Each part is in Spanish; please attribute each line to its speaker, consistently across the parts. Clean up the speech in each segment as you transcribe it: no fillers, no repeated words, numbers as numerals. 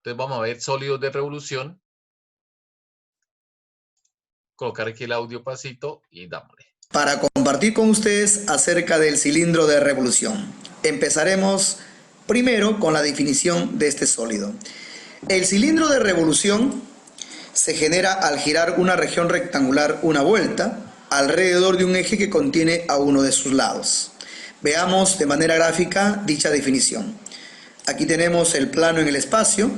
Speaker 1: Entonces vamos a ver sólidos de revolución. Colocar aquí el audio pasito y dámosle.
Speaker 2: Para compartir con ustedes acerca del cilindro de revolución. Empezaremos primero con la definición de este sólido. El cilindro de revolución se genera al girar una región rectangular una vuelta alrededor de un eje que contiene a uno de sus lados. Veamos de manera gráfica dicha definición. Aquí tenemos el plano en el espacio,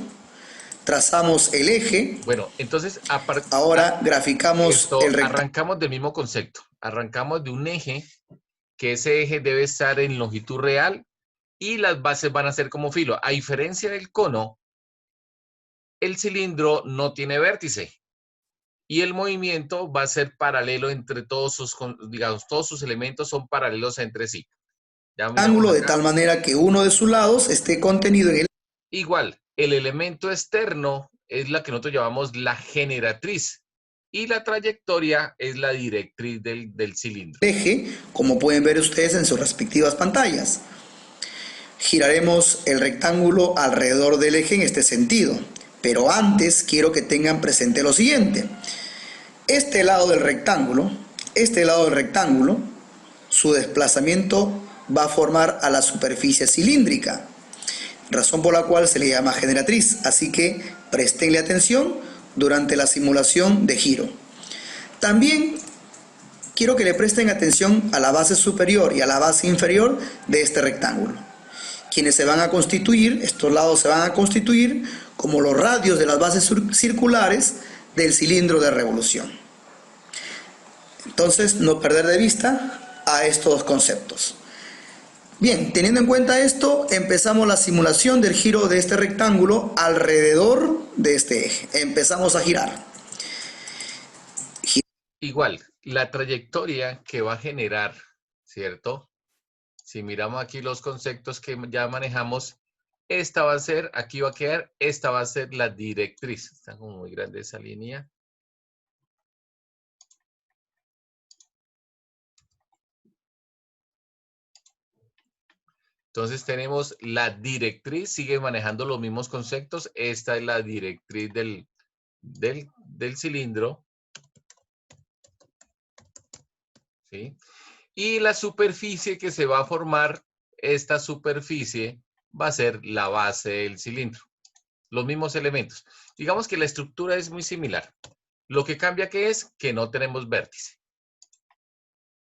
Speaker 2: trazamos el eje.
Speaker 1: Bueno, entonces
Speaker 2: ahora graficamos el rectángulo.
Speaker 1: Arrancamos del mismo concepto. Arrancamos de un eje, que ese eje debe estar en longitud real y las bases van a ser como filo. A diferencia del cono, el cilindro no tiene vértice y el movimiento va a ser paralelo entre todos sus, digamos, todos sus elementos son paralelos entre sí.
Speaker 2: Ángulo de tal manera que uno de sus lados esté contenido en el...
Speaker 1: Igual, el elemento externo es la que nosotros llamamos la generatriz y la trayectoria es la directriz del cilindro.
Speaker 2: Eje, como pueden ver ustedes en sus respectivas pantallas. Giraremos el rectángulo alrededor del eje en este sentido, pero antes quiero que tengan presente lo siguiente. Este lado del rectángulo, su desplazamiento va a formar a la superficie cilíndrica, razón por la cual se le llama generatriz, así que prestenle atención durante la simulación de giro. También quiero que le presten atención a la base superior y a la base inferior de este rectángulo, quienes se van a constituir, estos lados se van a constituir como los radios de las bases circulares del cilindro de revolución. Entonces, no perder de vista a estos dos conceptos. Bien, teniendo en cuenta esto, empezamos la simulación del giro de este rectángulo alrededor de este eje. Empezamos a girar.
Speaker 1: Igual, la trayectoria que va a generar, ¿cierto? Si miramos aquí los conceptos que ya manejamos, esta va a ser, aquí va a quedar, esta va a ser la directriz. Está como muy grande esa línea. Entonces tenemos la directriz, sigue manejando los mismos conceptos. Esta es la directriz del cilindro. ¿Sí? Y la superficie que se va a formar, esta superficie va a ser la base del cilindro. Los mismos elementos. Digamos que la estructura es muy similar. Lo que cambia que es que no tenemos vértice.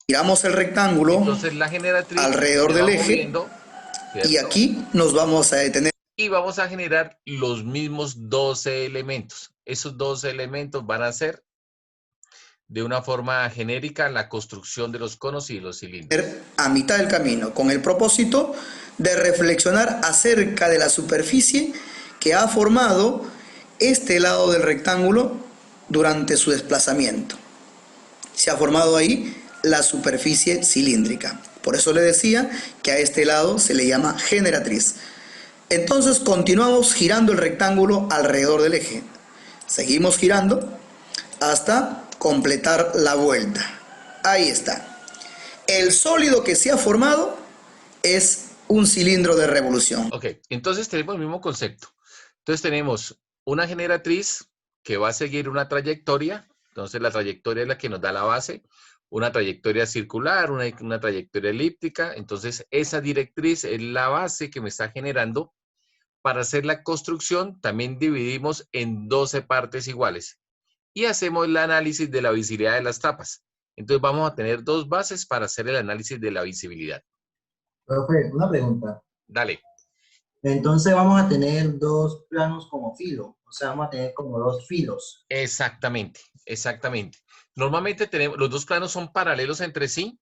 Speaker 2: Giramos el rectángulo.
Speaker 1: Entonces la generatriz
Speaker 2: alrededor del eje.
Speaker 1: Moviendo,
Speaker 2: y aquí nos vamos a detener.
Speaker 1: Y vamos a generar los mismos 12 elementos. Esos 12 elementos van a ser de una forma genérica la construcción de los conos y los cilindros.
Speaker 2: A mitad del camino, con el propósito de reflexionar acerca de la superficie que ha formado este lado del rectángulo durante su desplazamiento. Se ha formado ahí la superficie cilíndrica. Por eso le decía que a este lado se le llama generatriz. Entonces continuamos girando el rectángulo alrededor del eje. Seguimos girando hasta completar la vuelta. Ahí está. El sólido que se ha formado es un cilindro de revolución.
Speaker 1: Ok, entonces tenemos el mismo concepto. Entonces tenemos una generatriz que va a seguir una trayectoria. Entonces la trayectoria es la que nos da la base. Una trayectoria circular, una trayectoria elíptica. Entonces esa directriz es la base que me está generando. Para hacer la construcción también dividimos en 12 partes iguales. Y hacemos el análisis de la visibilidad de las tapas. Entonces vamos a tener dos bases para hacer el análisis de la visibilidad.
Speaker 3: Profe, una pregunta.
Speaker 1: Dale.
Speaker 3: Entonces vamos a tener dos planos como filo, o sea, vamos a tener como dos filos.
Speaker 1: Exactamente, exactamente. Normalmente tenemos, los dos planos son paralelos entre sí.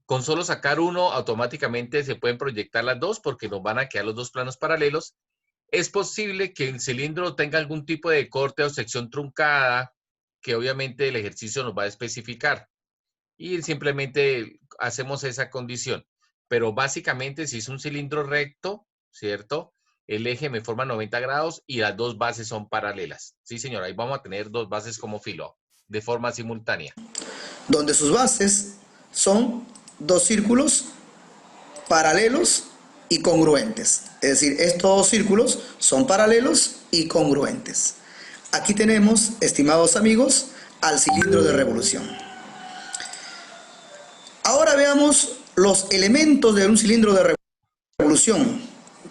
Speaker 1: Con solo sacar uno, automáticamente se pueden proyectar las dos porque nos van a quedar los dos planos paralelos. Es posible que el cilindro tenga algún tipo de corte o sección truncada, que obviamente el ejercicio nos va a especificar. Y simplemente hacemos esa condición. Pero básicamente, si es un cilindro recto, ¿cierto? El eje me forma 90 grados y las dos bases son paralelas. Sí, señor, ahí vamos a tener dos bases como filo, de forma simultánea.
Speaker 2: Donde sus bases son dos círculos paralelos y congruentes. Es decir, estos dos círculos son paralelos y congruentes. Aquí tenemos, estimados amigos, al cilindro de revolución. Ahora veamos los elementos de un cilindro de revolución,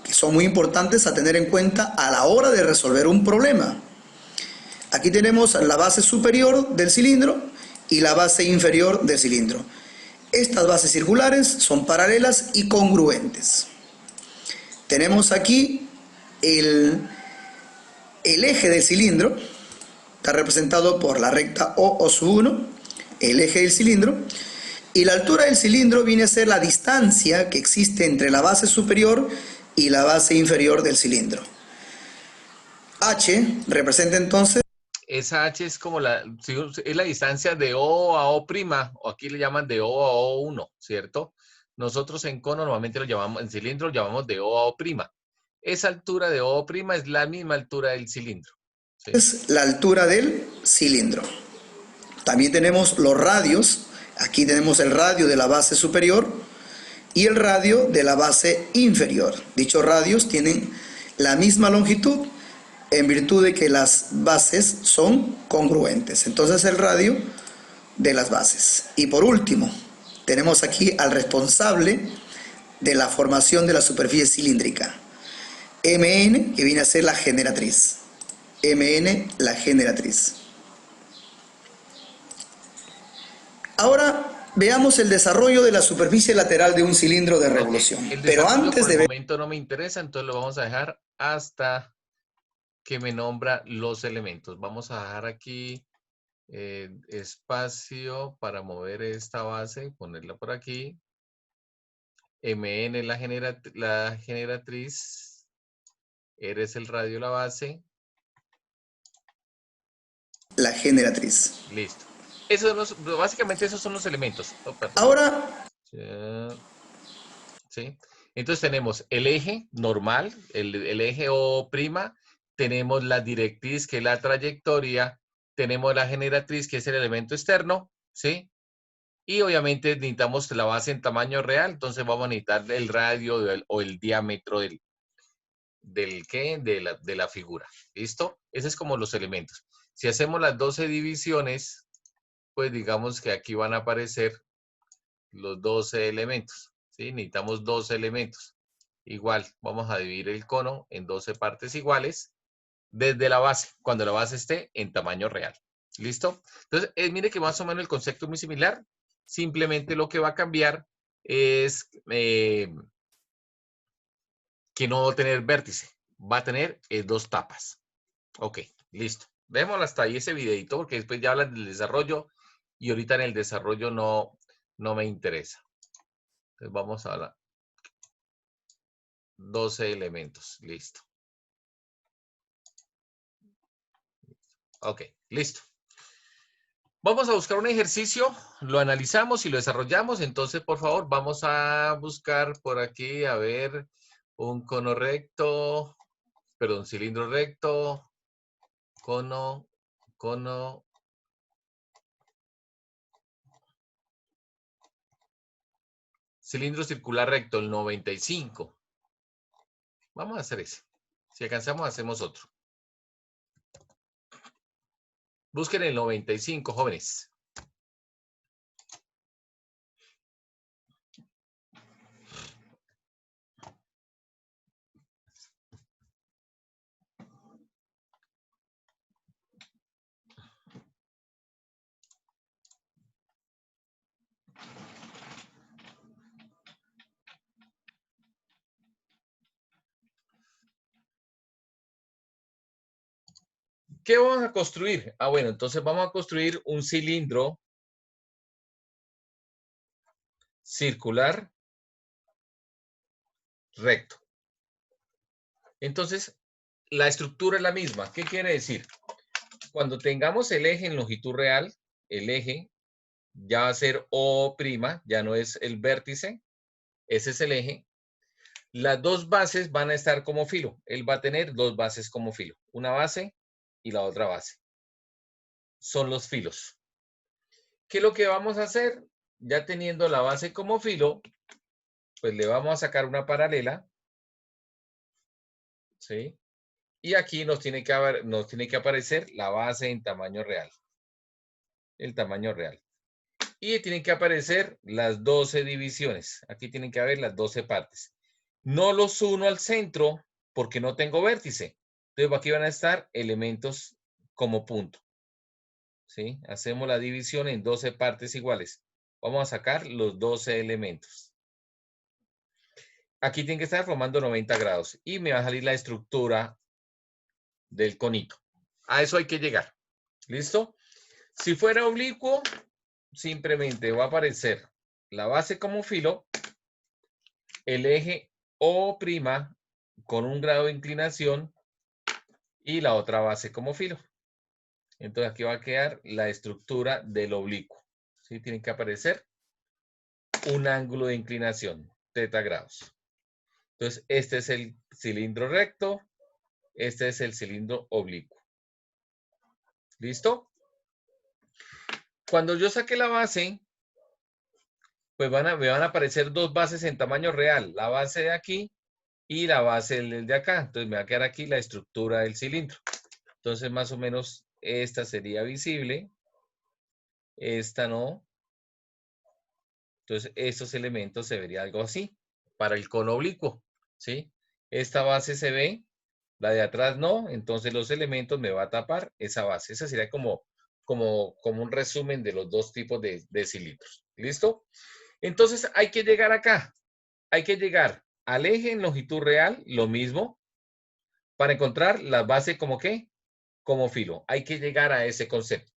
Speaker 2: que son muy importantes a tener en cuenta a la hora de resolver un problema. Aquí tenemos la base superior del cilindro y la base inferior del cilindro. Estas bases circulares son paralelas y congruentes. Tenemos aquí el eje del cilindro, está representado por la recta O'1, el eje del cilindro, y la altura del cilindro viene a ser la distancia que existe entre la base superior y la base inferior del cilindro. H representa entonces...
Speaker 1: Esa H es como es la distancia de O a O', o aquí le llaman de O a O1, ¿cierto? Nosotros en cono normalmente lo llamamos, en cilindro lo llamamos de O a O'. Esa altura de O' es la misma altura del cilindro, ¿sí?
Speaker 2: Es la altura del cilindro. También tenemos los radios. Aquí tenemos el radio de la base superior y el radio de la base inferior. Dichos radios tienen la misma longitud en virtud de que las bases son congruentes. Entonces el radio de las bases. Y por último, tenemos aquí al responsable de la formación de la superficie cilíndrica. Mn, que viene a ser la generatriz. Mn, la generatriz. Ahora veamos el desarrollo de la superficie lateral de un cilindro de revolución.
Speaker 1: Okay.
Speaker 2: Pero antes
Speaker 1: por el
Speaker 2: de ver...
Speaker 1: momento no me interesa, entonces lo vamos a dejar hasta que me nombra los elementos. Vamos a dejar aquí espacio para mover esta base, ponerla por aquí. Mn la generatriz. R es el radio de la base.
Speaker 2: La generatriz.
Speaker 1: Listo. Básicamente esos son los elementos. Oh,
Speaker 2: ahora...
Speaker 1: ¿Sí? Entonces tenemos el eje normal, el eje O', tenemos la directriz, que es la trayectoria, tenemos la generatriz, que es el elemento externo, ¿sí? Y obviamente necesitamos la base en tamaño real, entonces vamos a necesitar el radio o el diámetro de la figura. ¿Listo? Esos es como los elementos. Si hacemos las 12 divisiones, pues digamos que aquí van a aparecer los 12 elementos, ¿sí? Necesitamos 12 elementos. Igual, vamos a dividir el cono en 12 partes iguales desde la base, cuando la base esté en tamaño real. ¿Listo? Entonces, mire que más o menos el concepto es muy similar. Simplemente lo que va a cambiar es que no va a tener vértice. Va a tener dos tapas. Ok, listo. Démoslo hasta ahí ese videito, porque después ya hablan del desarrollo y ahorita en el desarrollo no me interesa. Entonces vamos a la 12 elementos. Listo. Ok, listo. Vamos a buscar un ejercicio, lo analizamos y lo desarrollamos. Entonces, por favor, vamos a buscar por aquí, a ver, un cono recto, perdón, cilindro recto, cono, cilindro circular recto, el 95. Vamos a hacer ese. Si alcanzamos, hacemos otro. Busquen el 95, jóvenes. ¿Qué vamos a construir? Ah, bueno, entonces vamos a construir un cilindro circular recto. Entonces, la estructura es la misma. ¿Qué quiere decir? Cuando tengamos el eje en longitud real, el eje ya va a ser O', ya no es el vértice. Ese es el eje. Las dos bases van a estar como filo. Él va a tener dos bases como filo. Una base y la otra base. Son los filos. ¿Qué es lo que vamos a hacer? Ya teniendo la base como filo, pues le vamos a sacar una paralela, ¿sí? Y aquí nos tiene que aparecer la base en tamaño real, el tamaño real. Y tienen que aparecer las 12 divisiones. Aquí tienen que haber las 12 partes. No los uno al centro porque no tengo vértice. Entonces aquí van a estar elementos como punto. ¿Sí? Hacemos la división en 12 partes iguales. Vamos a sacar los 12 elementos. Aquí tiene que estar formando 90 grados. Y me va a salir la estructura del conito. A eso hay que llegar. ¿Listo? Si fuera oblicuo, simplemente va a aparecer la base como filo, el eje O' con un grado de inclinación y la otra base como filo. Entonces aquí va a quedar la estructura del oblicuo. ¿Sí? Tiene que aparecer un ángulo de inclinación, θ grados. Entonces este es el cilindro recto, este es el cilindro oblicuo. ¿Listo? Cuando yo saque la base, pues me van a aparecer dos bases en tamaño real, la base de aquí y la base del de acá. Entonces me va a quedar aquí la estructura del cilindro. Entonces más o menos esta sería visible, esta no. Entonces estos elementos se vería algo así para el cono oblicuo, ¿sí? Esta base se ve, la de atrás no, entonces los elementos me va a tapar esa base. Esa sería como un resumen de los dos tipos de cilindros. ¿Listo? Entonces hay que llegar acá. Hay que llegar al eje en longitud real, lo mismo, para encontrar la base como ¿qué? Como filo. Hay que llegar a ese concepto.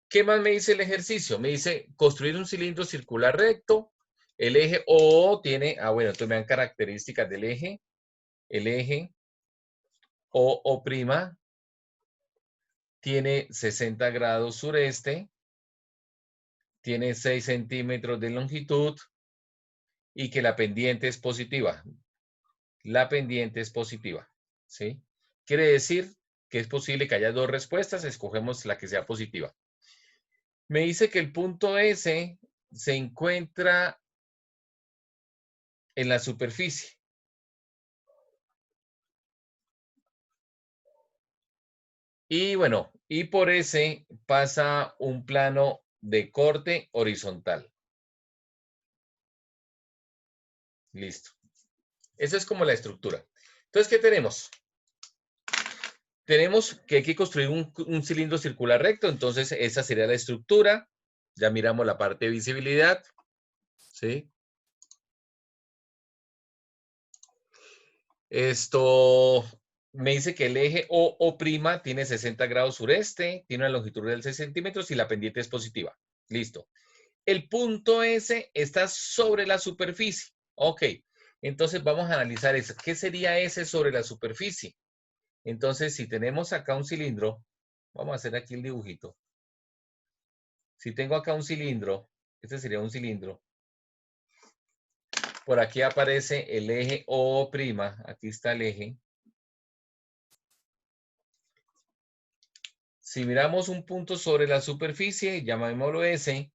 Speaker 1: ¿Qué más me dice el ejercicio? Me dice construir un cilindro circular recto. El eje O tiene, bueno, entonces me dan características del eje. El eje O' tiene 60 grados sureste, tiene 6 centímetros de longitud y que la pendiente es positiva. La pendiente es positiva, ¿sí? Quiere decir que es posible que haya dos respuestas, escogemos la que sea positiva. Me dice que el punto S se encuentra en la superficie. Y bueno, y por S pasa un plano de corte horizontal. Listo. Eso es como la estructura. Entonces, ¿qué tenemos? Tenemos que hay que construir un cilindro circular recto, entonces esa sería la estructura. Ya miramos la parte de visibilidad, ¿sí? Esto me dice que el eje O' tiene 60 grados sureste, tiene una longitud de 6 centímetros y la pendiente es positiva. Listo. El punto S está sobre la superficie. Ok, entonces vamos a analizar eso. ¿Qué sería S sobre la superficie? Entonces, si tenemos acá un cilindro, vamos a hacer aquí el dibujito. Si tengo acá un cilindro, este sería un cilindro. Por aquí aparece el eje O', aquí está el eje. Si miramos un punto sobre la superficie, llamémoslo S,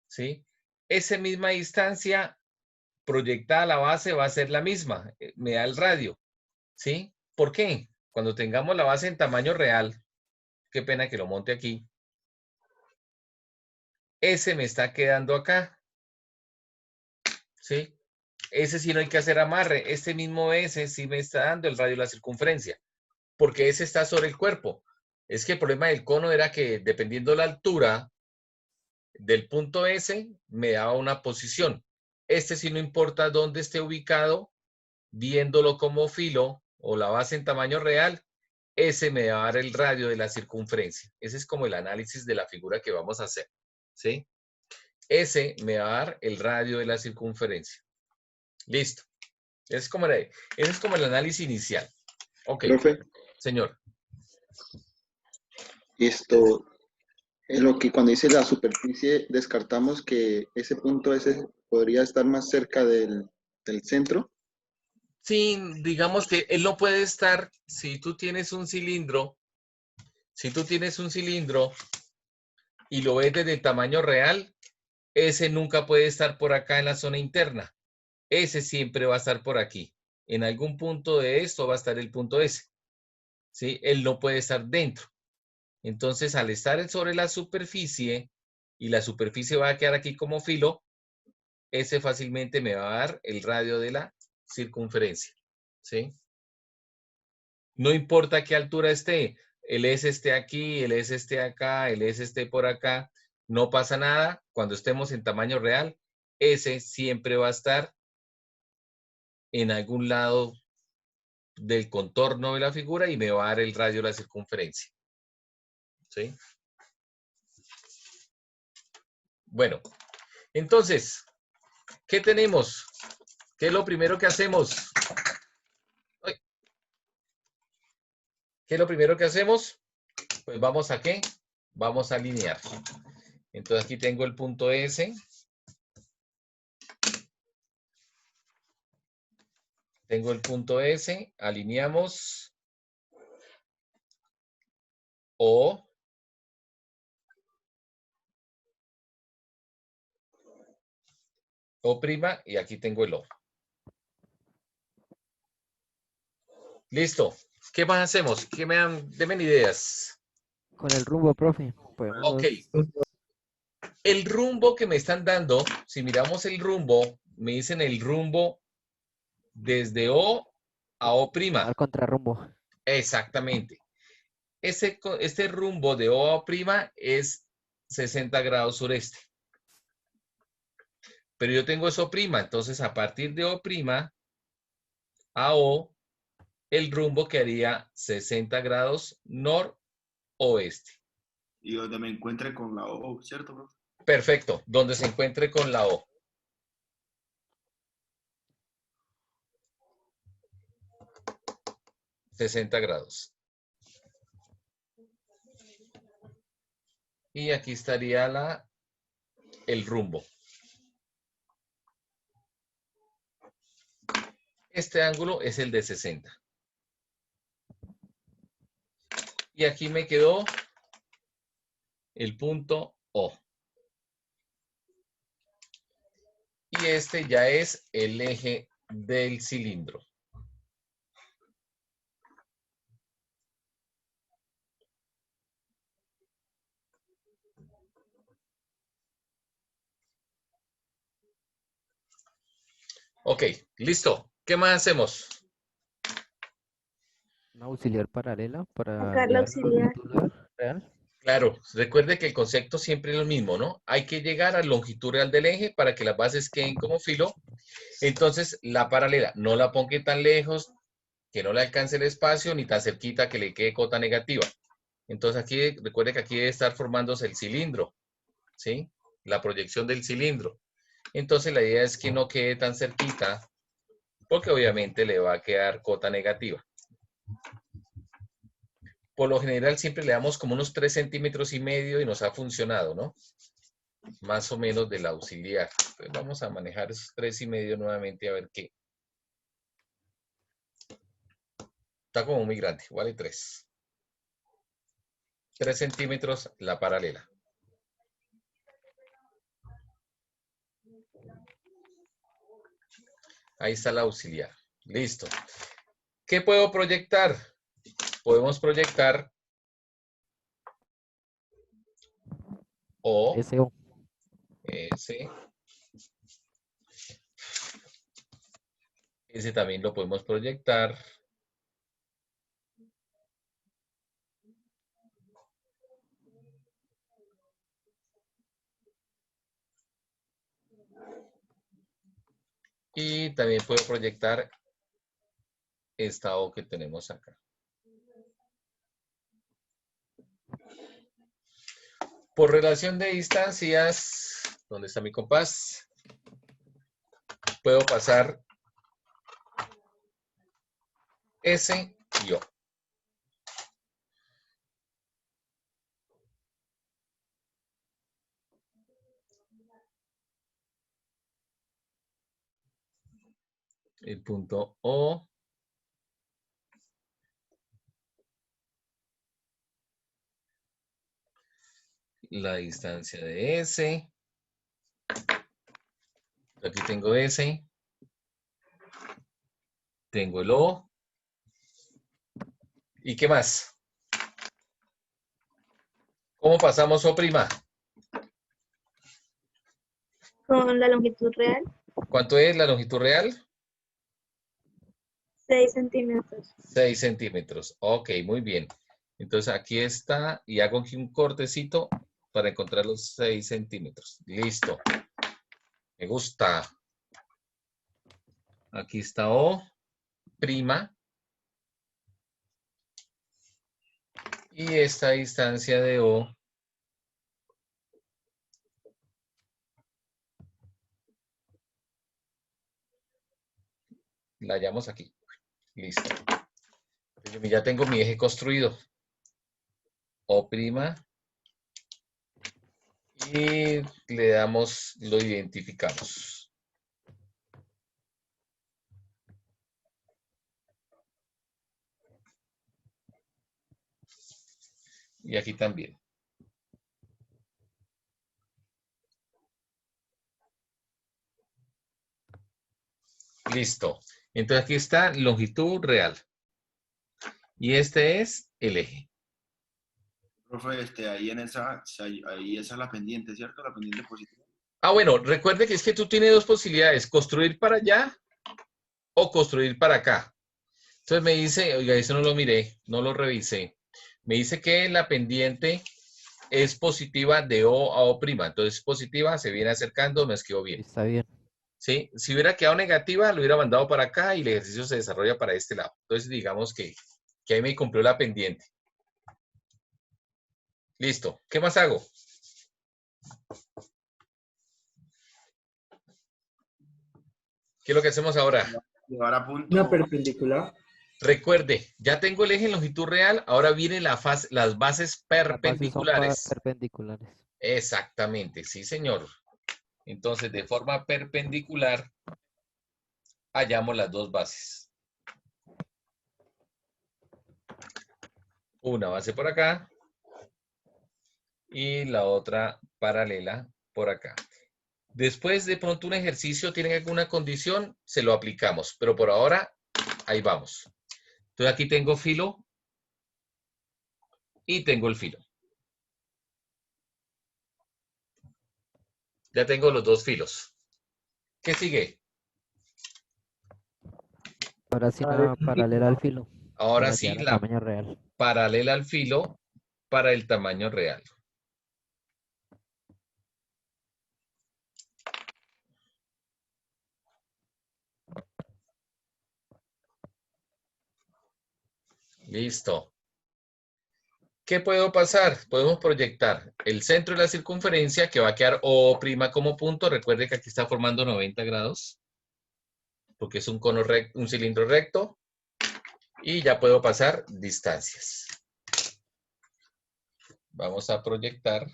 Speaker 1: ¿sí? Esa misma distancia proyectada a la base va a ser la misma, me da el radio, ¿sí? ¿Por qué? Cuando tengamos la base en tamaño real, qué pena que lo monte aquí, ese me está quedando acá, ¿sí? Ese sí no hay que hacer amarre, este mismo S sí me está dando el radio de la circunferencia, porque ese está sobre el cuerpo. Es que el problema del cono era que dependiendo de la altura del punto S, me daba una posición. Este sí no importa dónde esté ubicado, viéndolo como filo o la base en tamaño real, ese me va a dar el radio de la circunferencia. Ese es como el análisis de la figura que vamos a hacer, ¿sí? Ese me va a dar el radio de la circunferencia. Listo. Ese es como el análisis inicial. Ok,
Speaker 4: Profe,
Speaker 1: señor.
Speaker 4: esto es lo que cuando dice la superficie descartamos que ese punto ese podría estar más cerca del centro.
Speaker 1: Sí, digamos que él no puede estar, si tú tienes un cilindro y lo ves desde tamaño real, ese nunca puede estar por acá en la zona interna. Ese siempre va a estar por aquí. En algún punto de esto va a estar el punto S. ¿Sí? Él no puede estar dentro. Entonces, al estar sobre la superficie, y la superficie va a quedar aquí como filo, ese fácilmente me va a dar el radio de la circunferencia. ¿Sí? No importa qué altura esté, el S esté aquí, el S esté acá, el S esté por acá, no pasa nada. Cuando estemos en tamaño real, S siempre va a estar en algún lado del contorno de la figura y me va a dar el radio de la circunferencia. ¿Sí? Bueno, entonces, ¿qué tenemos? ¿Qué es lo primero que hacemos? Ay, ¿qué es lo primero que hacemos? Pues vamos a ¿qué? Vamos a alinear. Entonces aquí tengo el punto S. Tengo el punto S. Alineamos O. O' y aquí tengo el O. Listo. ¿Qué más hacemos? ¿Qué me dan? Denme ideas.
Speaker 5: Con el rumbo, profe,
Speaker 1: Ok.
Speaker 5: podemos...
Speaker 1: El rumbo que me están dando, si miramos el rumbo, me dicen el rumbo desde O a O'.
Speaker 5: Al contrarrumbo.
Speaker 1: Exactamente. Este rumbo de O a O' es 60 grados sureste. Pero yo tengo eso', entonces a partir de O' a O, el rumbo quedaría 60 grados noroeste.
Speaker 6: Y donde me encuentre con la O, ¿cierto, profe?
Speaker 1: Perfecto, donde se encuentre con la O. $60. Y aquí estaría el rumbo. Este ángulo es el de 60. Y aquí me quedó el punto O. Y este ya es el eje del cilindro. Ok, listo. ¿Qué más hacemos?
Speaker 5: Una auxiliar paralela para
Speaker 7: Sacar la
Speaker 5: llegar a la
Speaker 7: auxiliar.
Speaker 5: longitud real.
Speaker 1: Claro, recuerde que el concepto siempre es lo mismo, ¿no? Hay que llegar a la longitud real del eje para que las bases queden como filo. Entonces, la paralela no la ponga tan lejos que no le alcance el espacio, ni tan cerquita que le quede cota negativa. Entonces, aquí recuerde que aquí debe estar formándose el cilindro, ¿sí? La proyección del cilindro. Entonces, la idea es que no quede tan cerquita, porque obviamente le va a quedar cota negativa. Por lo general siempre le damos como unos 3,5 centímetros y nos ha funcionado, ¿no? Más o menos del auxiliar. Entonces vamos a manejar esos 3,5 nuevamente a ver qué. Está como muy grande, vale 3. 3 centímetros la paralela. Ahí está la auxiliar. Listo. ¿Qué puedo proyectar? Podemos proyectar O,
Speaker 5: SO.
Speaker 1: S. Ese también lo podemos proyectar. Y también puedo proyectar esta O que tenemos acá. Por relación de distancias, ¿dónde está mi compás? Puedo pasar S y O. El punto O. La distancia de S. Aquí tengo S, tengo el O. ¿Y qué más? ¿Cómo pasamos O'?
Speaker 7: Con la longitud real,
Speaker 1: ¿Cuánto es la longitud real?
Speaker 7: 6 centímetros.
Speaker 1: 6 centímetros. Ok, muy bien. Entonces aquí está y hago aquí un cortecito para encontrar los 6 centímetros. Listo. Me gusta. Aquí está O'. Y esta distancia de O la hallamos aquí. Listo. Ya tengo mi eje construido. O'. Y le damos, lo identificamos. Y aquí también. Listo. Entonces aquí está longitud real. Y este es el eje.
Speaker 6: Profe, ahí en esa, ahí esa es la pendiente, ¿cierto? La pendiente positiva.
Speaker 1: Ah, bueno, recuerde que es que tú tienes dos posibilidades, construir para allá o construir para acá. Entonces me dice, oiga, eso no lo miré, no lo revisé. Me dice que la pendiente es positiva de O a O'. Entonces positiva, se viene acercando, me escribo bien.
Speaker 5: Está bien.
Speaker 1: ¿Sí? Si hubiera quedado negativa, lo hubiera mandado para acá y el ejercicio se desarrolla para este lado. Entonces digamos que ahí me cumplió la pendiente. Listo. ¿Qué más hago? ¿Qué es lo que hacemos ahora?
Speaker 6: Llevar a punto.
Speaker 8: Una perpendicular.
Speaker 1: Recuerde, ya tengo el eje en longitud real, ahora vienen las bases
Speaker 5: Las bases son
Speaker 1: perpendiculares.
Speaker 5: perpendiculares.
Speaker 1: Exactamente, sí, señor. Entonces, de forma perpendicular, hallamos las dos bases. Una base por acá y la otra paralela por acá. Después, de pronto, un ejercicio tiene alguna condición, se lo aplicamos. Pero por ahora, ahí vamos. Entonces, aquí tengo filo y tengo el filo. Ya tengo los dos filos. ¿Qué sigue?
Speaker 5: Ahora sí una paralela al filo.
Speaker 1: Ahora
Speaker 5: para
Speaker 1: sí,
Speaker 5: llegar al
Speaker 1: la
Speaker 5: tamaño real.
Speaker 1: paralela al filo para el tamaño real. Listo. ¿Qué puedo pasar? Podemos proyectar el centro de la circunferencia que va a quedar O' como punto. Recuerde que aquí está formando 90 grados porque es un cono recto, un cilindro recto. Y ya puedo pasar distancias. Vamos a proyectar.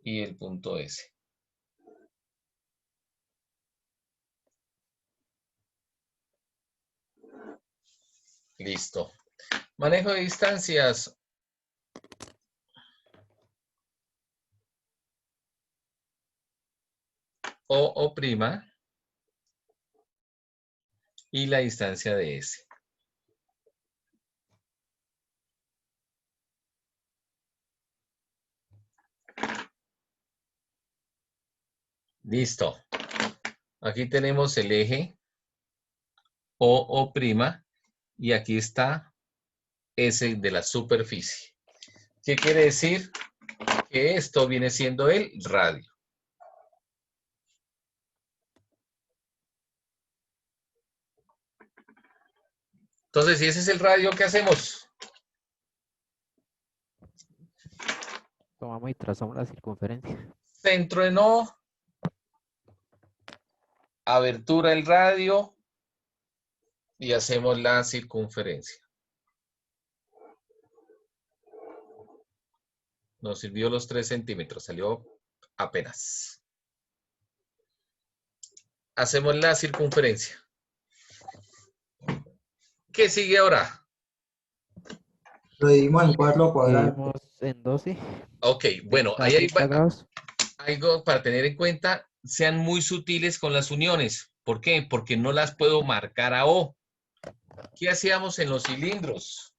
Speaker 1: Y el punto S. Listo. Manejo de distancias. O' y la distancia de S. Listo. Aquí tenemos el eje O' y aquí está S de la superficie. ¿Qué quiere decir? Que esto viene siendo el radio. Entonces, si ese es el radio, ¿qué hacemos?
Speaker 5: Tomamos y trazamos la circunferencia.
Speaker 1: Centro en O, abertura del radio y hacemos la circunferencia. Nos sirvió los 3 centímetros, salió apenas. Hacemos la circunferencia. ¿Qué sigue ahora?
Speaker 3: Lo dividimos en 4 cuadrantes.
Speaker 5: Dividimos en 12,
Speaker 1: Ok, bueno, ahí hay
Speaker 5: 30 grados.
Speaker 1: algo para tener en cuenta. Sean muy sutiles con las uniones. ¿Por qué? Porque no las puedo marcar a O. ¿Qué hacíamos en los cilindros?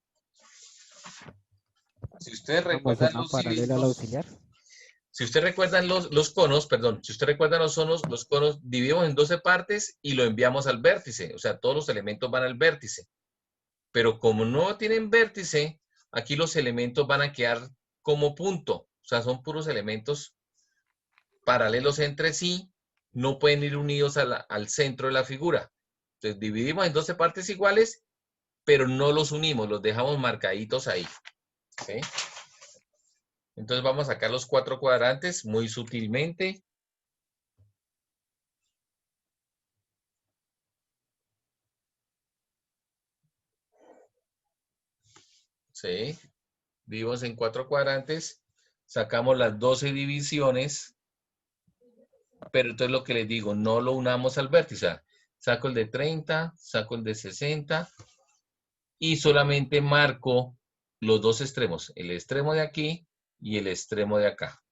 Speaker 1: Si ustedes
Speaker 5: Vamos
Speaker 1: recuerdan
Speaker 5: una
Speaker 1: los
Speaker 5: paralela al
Speaker 1: cilindros,
Speaker 5: auxiliar.
Speaker 1: si ustedes recuerdan los conos, perdón, si ustedes recuerdan los conos dividimos en 12 partes y lo enviamos al vértice. O sea, todos los elementos van al vértice. Pero como no tienen vértice, aquí los elementos van a quedar como punto. O sea, son puros elementos paralelos entre sí, no pueden ir unidos al centro de la figura. Entonces dividimos en 12 partes iguales, pero no los unimos, los dejamos marcaditos ahí. ¿Sí? Entonces vamos a sacar los 4 cuadrantes muy sutilmente. ¿Sí? Dividimos en 4 cuadrantes, sacamos las 12 divisiones, pero entonces lo que les digo, no lo unamos al vértice. Saco el de 30, saco el de 60 y solamente marco los dos extremos, el extremo de aquí y el extremo de acá.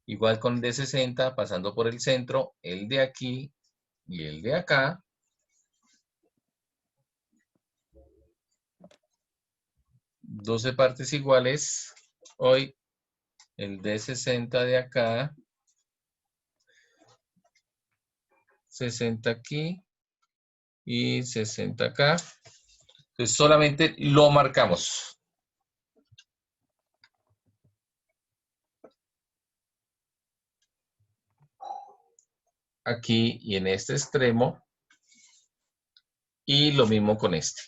Speaker 1: Igual con el de 60, pasando por el centro, el de aquí y el de acá. Doce partes iguales. Hoy el de 60 de acá, 60 aquí y 60 acá. Entonces solamente lo marcamos. Aquí y en este extremo. Y lo mismo con este.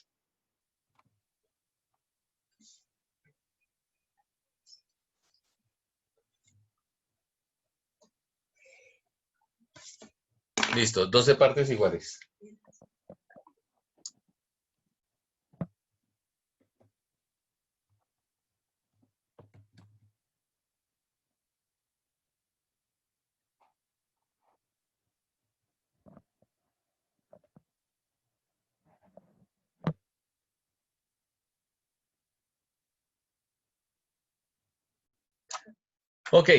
Speaker 1: Listo, 12 partes iguales. Ok,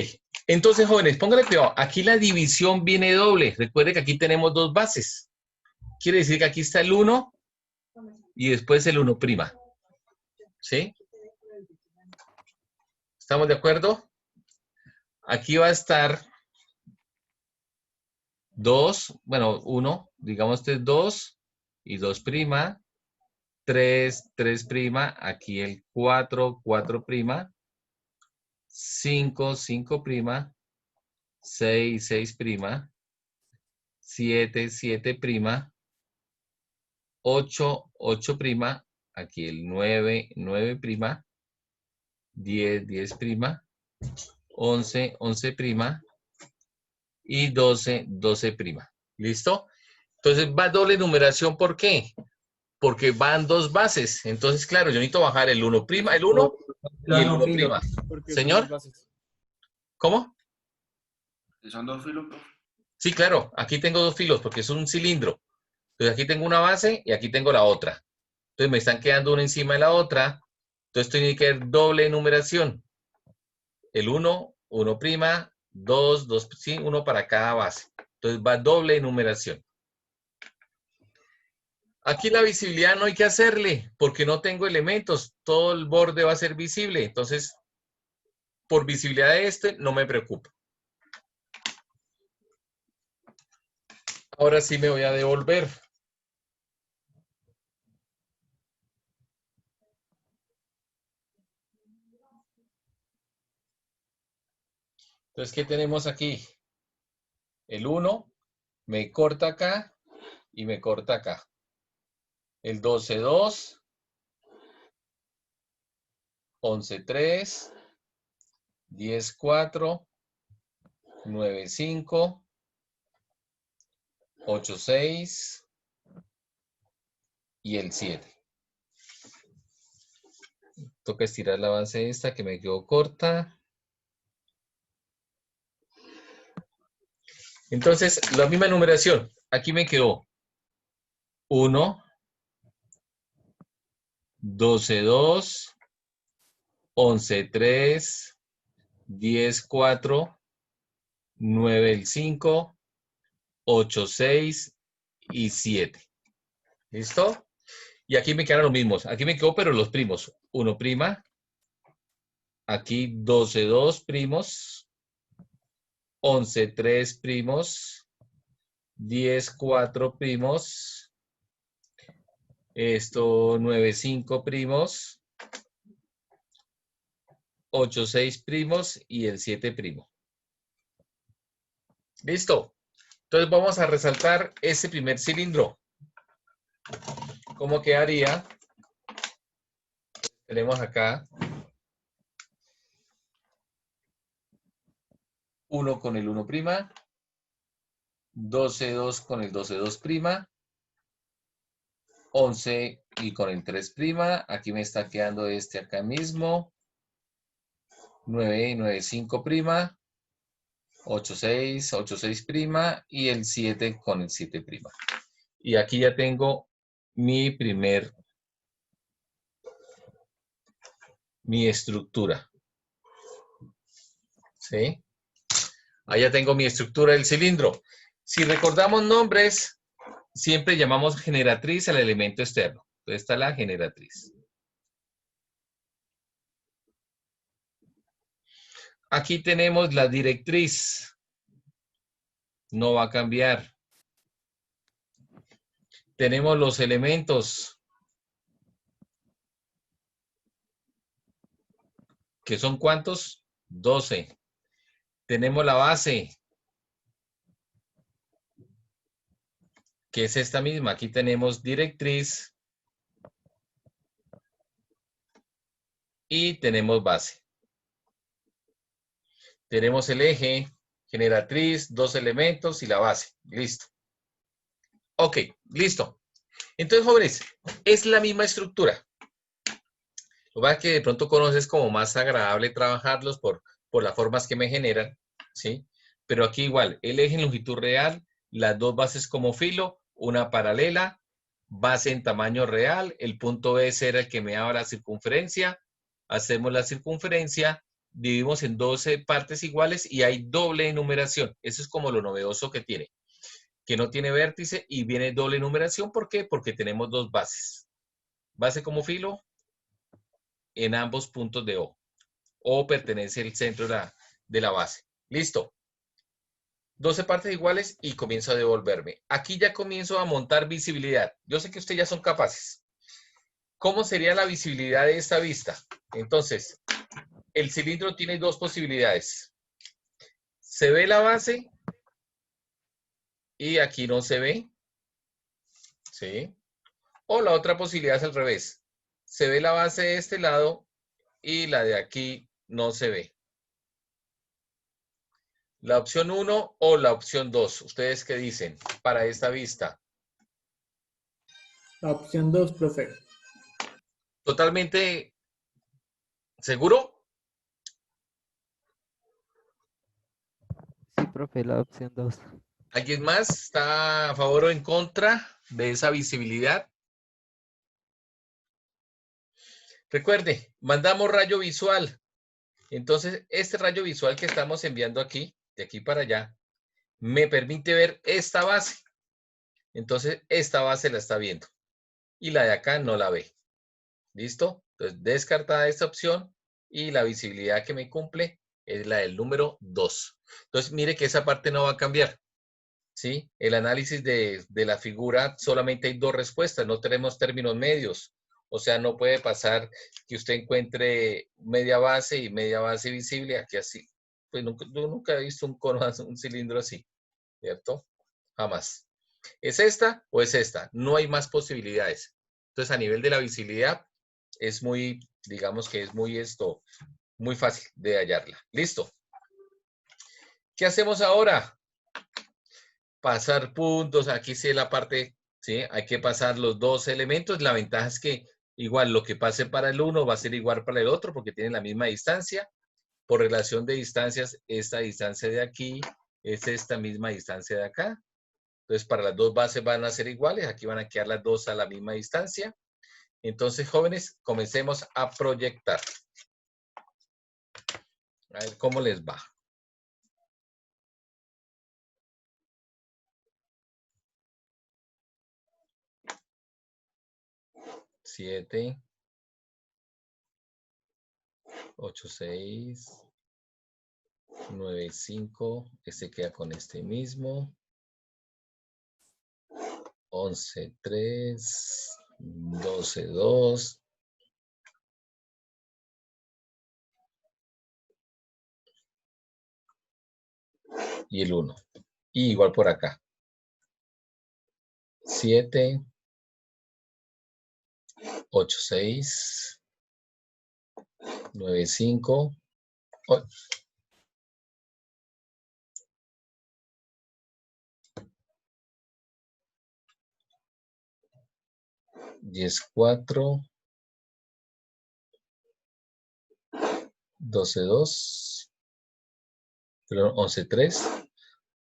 Speaker 1: entonces jóvenes, pónganle cuidado. Aquí la división viene doble. Recuerde que aquí tenemos dos bases. Quiere decir que aquí está el 1 y después el 1'. ¿Sí? ¿Estamos de acuerdo? Aquí va a estar 2, bueno, 1, digamos que es 2 y 2', 3, 3', aquí el 4, 4', 5, 5', 6, 6', 7, 7', 8, 8', aquí el 9, 9', 10, 10', 11, 11', y 12, 12'. ¿Listo? Entonces va doble numeración, ¿por qué? Porque van dos bases. Entonces, claro, yo necesito bajar el 1', el 1 y el 1'.
Speaker 8: Porque son
Speaker 1: Señor,
Speaker 8: dos bases.
Speaker 1: ¿cómo?
Speaker 6: ¿Son dos filos, profe?
Speaker 1: Sí, claro, aquí tengo dos filos porque es un cilindro. Entonces aquí tengo una base y aquí tengo la otra. Entonces me están quedando una encima de la otra. Entonces tiene que haber doble numeración. El 1, 1', 2, 2, sí, uno para cada base. Entonces va doble numeración. Aquí la visibilidad no hay que hacerle porque no tengo elementos. Todo el borde va a ser visible. Entonces, por visibilidad de este, no me preocupo. Ahora sí me voy a devolver. Entonces, ¿qué tenemos aquí? El 1 me corta acá y me corta acá. El 12, 2, 11, 3, 10, 4, 9, 5, 8, 6 y el 7. Toca estirar la base esta que me quedó corta. Entonces, la misma numeración. Aquí me quedó 1, 12,2, 11,3, 10,4, 9,5, 8,6 y 7. ¿Listo? Y aquí me quedan los mismos. Aquí me quedo, pero los primos. 1 prima. Aquí 12,2 primos. 11,3 primos. 10,4 primos. Esto 9,5 primos. 8,6 primos y el 7 primo. ¿Listo? Entonces vamos a resaltar ese primer cilindro. ¿Cómo quedaría? Tenemos acá 1 con el 1 prima, 12,2 con el 12,2 prima, 11 y con el 3 prima. Aquí me está quedando este acá mismo. 9 y 9,5 prima, 8,6, 8,6 prima y el 7 con el 7 prima. Y aquí ya tengo mi estructura. ¿Sí? Ahí ya tengo mi estructura del cilindro. Si recordamos nombres, siempre llamamos generatriz al elemento externo. Entonces está la generatriz. Aquí tenemos la directriz. No va a cambiar. Tenemos los elementos. ¿Que son cuántos? 12. Tenemos la base. Que es esta misma. Aquí tenemos directriz. Y tenemos base. Tenemos el eje, generatriz, 2 elementos y la base. Listo. Ok, listo. Entonces, jóvenes, es la misma estructura. Lo que pasa es que de pronto conoces como más agradable trabajarlos por las formas que me generan, ¿sí? Pero aquí igual, el eje en longitud real, las dos bases como filo, una paralela, base en tamaño real, el punto B era el que me daba la circunferencia, hacemos la circunferencia, dividimos en 12 partes iguales y hay doble numeración. Eso es como lo novedoso que tiene, que no tiene vértice y viene doble numeración. ¿Por qué? Porque tenemos dos bases. Base como filo en ambos puntos de O. O pertenece al centro de la base. Listo. 12 partes iguales y comienzo a devolverme. Aquí ya comienzo a montar visibilidad. Yo sé que ustedes ya son capaces. ¿Cómo sería la visibilidad de esta vista? Entonces, el cilindro tiene dos posibilidades. Se ve la base y aquí no se ve. ¿Sí? O la otra posibilidad es al revés. Se ve la base de este lado y la de aquí no se ve. La opción 1 o la opción 2. ¿Ustedes qué dicen para esta vista?
Speaker 8: La opción 2, profe.
Speaker 1: ¿Totalmente seguro?
Speaker 5: Sí, profe, la opción 2.
Speaker 1: ¿Alguien más está a favor o en contra de esa visibilidad? Recuerde, mandamos rayo visual. Entonces, este rayo visual que estamos enviando aquí, de aquí para allá, me permite ver esta base. Entonces, esta base la está viendo. Y la de acá no la ve. ¿Listo? Entonces, descartada esta opción y la visibilidad que me cumple es la del número 2. Entonces, mire que esa parte no va a cambiar. ¿Sí? El análisis de la figura solamente hay dos respuestas, no tenemos términos medios. O sea, no puede pasar que usted encuentre media base y media base visible aquí así. Pues yo nunca he visto un cono, un cilindro así, ¿cierto? Jamás. ¿Es esta o es esta? No hay más posibilidades. Entonces, a nivel de la visibilidad, es muy, digamos que es muy fácil de hallarla. ¿Listo? ¿Qué hacemos ahora? Pasar puntos, aquí sí es la parte, ¿sí? Hay que pasar los dos elementos. La ventaja es que igual lo que pase para el uno va a ser igual para el otro porque tienen la misma distancia. Por relación de distancias, esta distancia de aquí es esta misma distancia de acá. Entonces, para las dos bases van a ser iguales. Aquí van a quedar las dos a la misma distancia. Entonces, jóvenes, comencemos a proyectar. A ver cómo les va. Siete, 8, 6, 9, 5. Este queda con este mismo. 11, 3, 12, 2. Y el 1. Y igual por acá. 7, 8, 6, 9, 5. 10, 4. 12, 2. Perdón, 11, 3.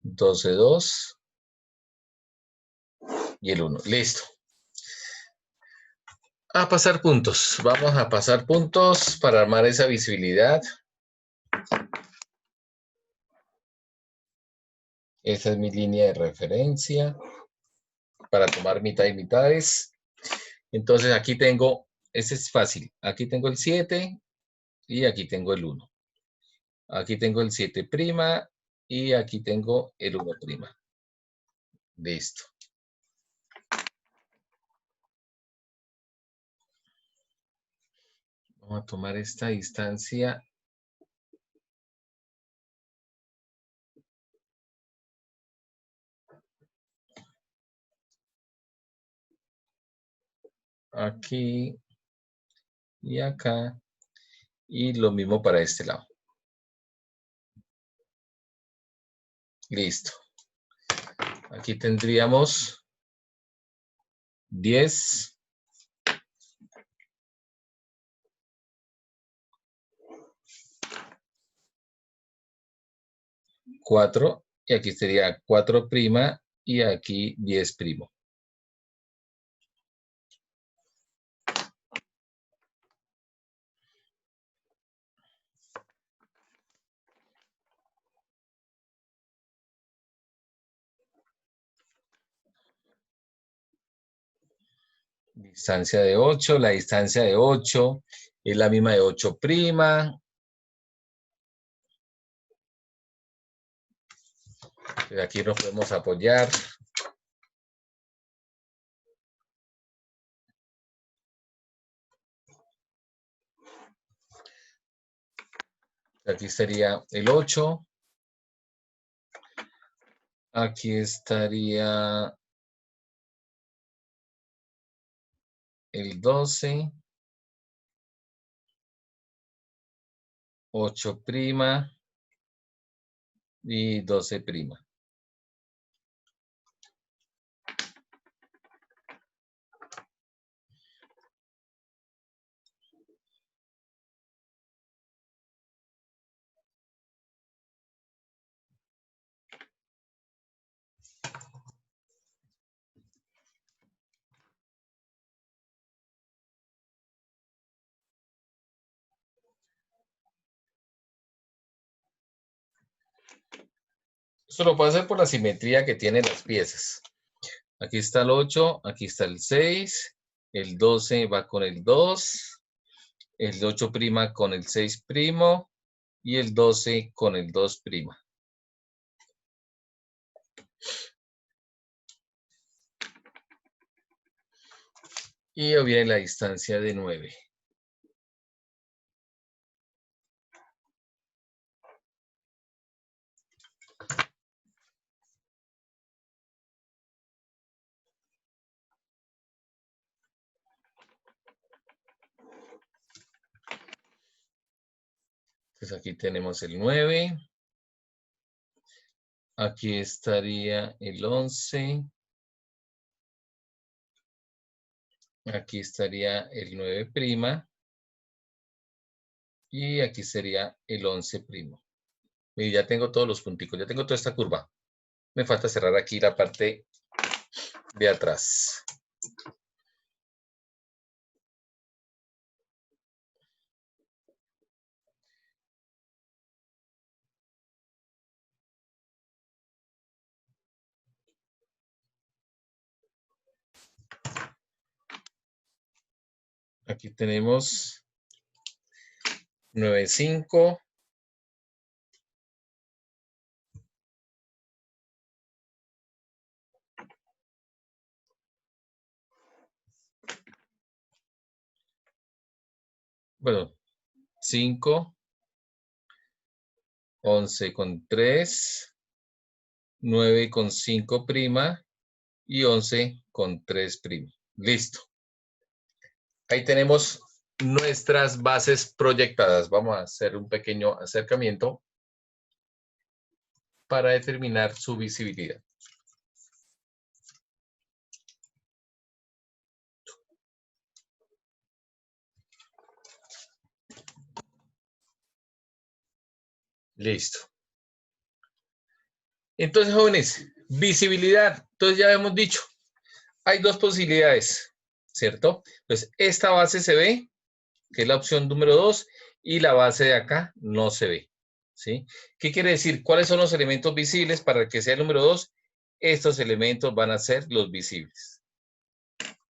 Speaker 1: 12, 2. Y el 1. Listo. A pasar puntos. Vamos a pasar puntos para armar esa visibilidad. Esa es mi línea de referencia para tomar mitad y mitades. Entonces aquí tengo, ese es fácil. Aquí tengo el 7 y aquí tengo el 1. Aquí tengo el 7' y aquí tengo el 1'. Listo. Vamos a tomar esta distancia. Aquí y acá. Y lo mismo para este lado. Listo. Aquí tendríamos 10. 4. Y aquí sería 4' y aquí 10'. Distancia de 8. La distancia de 8 es la misma de 8'. Aquí nos podemos apoyar. Aquí sería el 8. Aquí estaría el 12. 8' y 12'. Esto lo puedo hacer por la simetría que tienen las piezas. Aquí está el 8, aquí está el 6, el 12 va con el 2, el 8' con el 6' y el 12 con el 2'. Y ahí viene la distancia de 9. Entonces aquí tenemos el 9. Aquí estaría el 11. Aquí estaría el 9'. Y aquí sería el 11'. Y ya tengo todos los punticos, ya tengo toda esta curva. Me falta cerrar aquí la parte de atrás. Aquí tenemos 9,5. Bueno, 5, 11,3, 9,5 prima y 11,3 prima. Listo. Ahí tenemos nuestras bases proyectadas. Vamos a hacer un pequeño acercamiento para determinar su visibilidad. Listo. Entonces, jóvenes, visibilidad. Entonces ya hemos dicho, hay dos posibilidades, ¿cierto? Pues esta base se ve, que es la opción número 2, y la base de acá no se ve, ¿sí? ¿Qué quiere decir? ¿Cuáles son los elementos visibles para que sea el número 2? Estos elementos van a ser los visibles,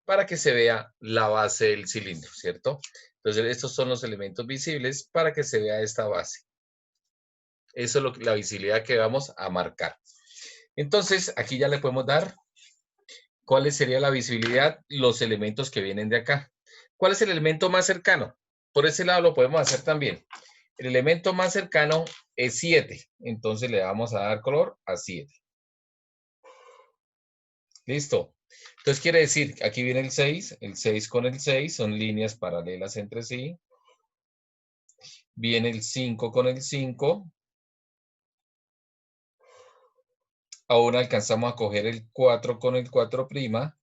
Speaker 1: para que se vea la base del cilindro, ¿cierto? Entonces, estos son los elementos visibles para que se vea esta base. Eso es la visibilidad que vamos a marcar. Entonces, aquí ya le podemos dar cuál sería la visibilidad, los elementos que vienen de acá. ¿Cuál es el elemento más cercano? Por ese lado lo podemos hacer también. El elemento más cercano es 7. Entonces le vamos a dar color a 7. Listo. Entonces quiere decir, aquí viene el 6. El 6 con el 6 son líneas paralelas entre sí. Viene el 5 con el 5. Ahora alcanzamos a coger el 4 con el 4'.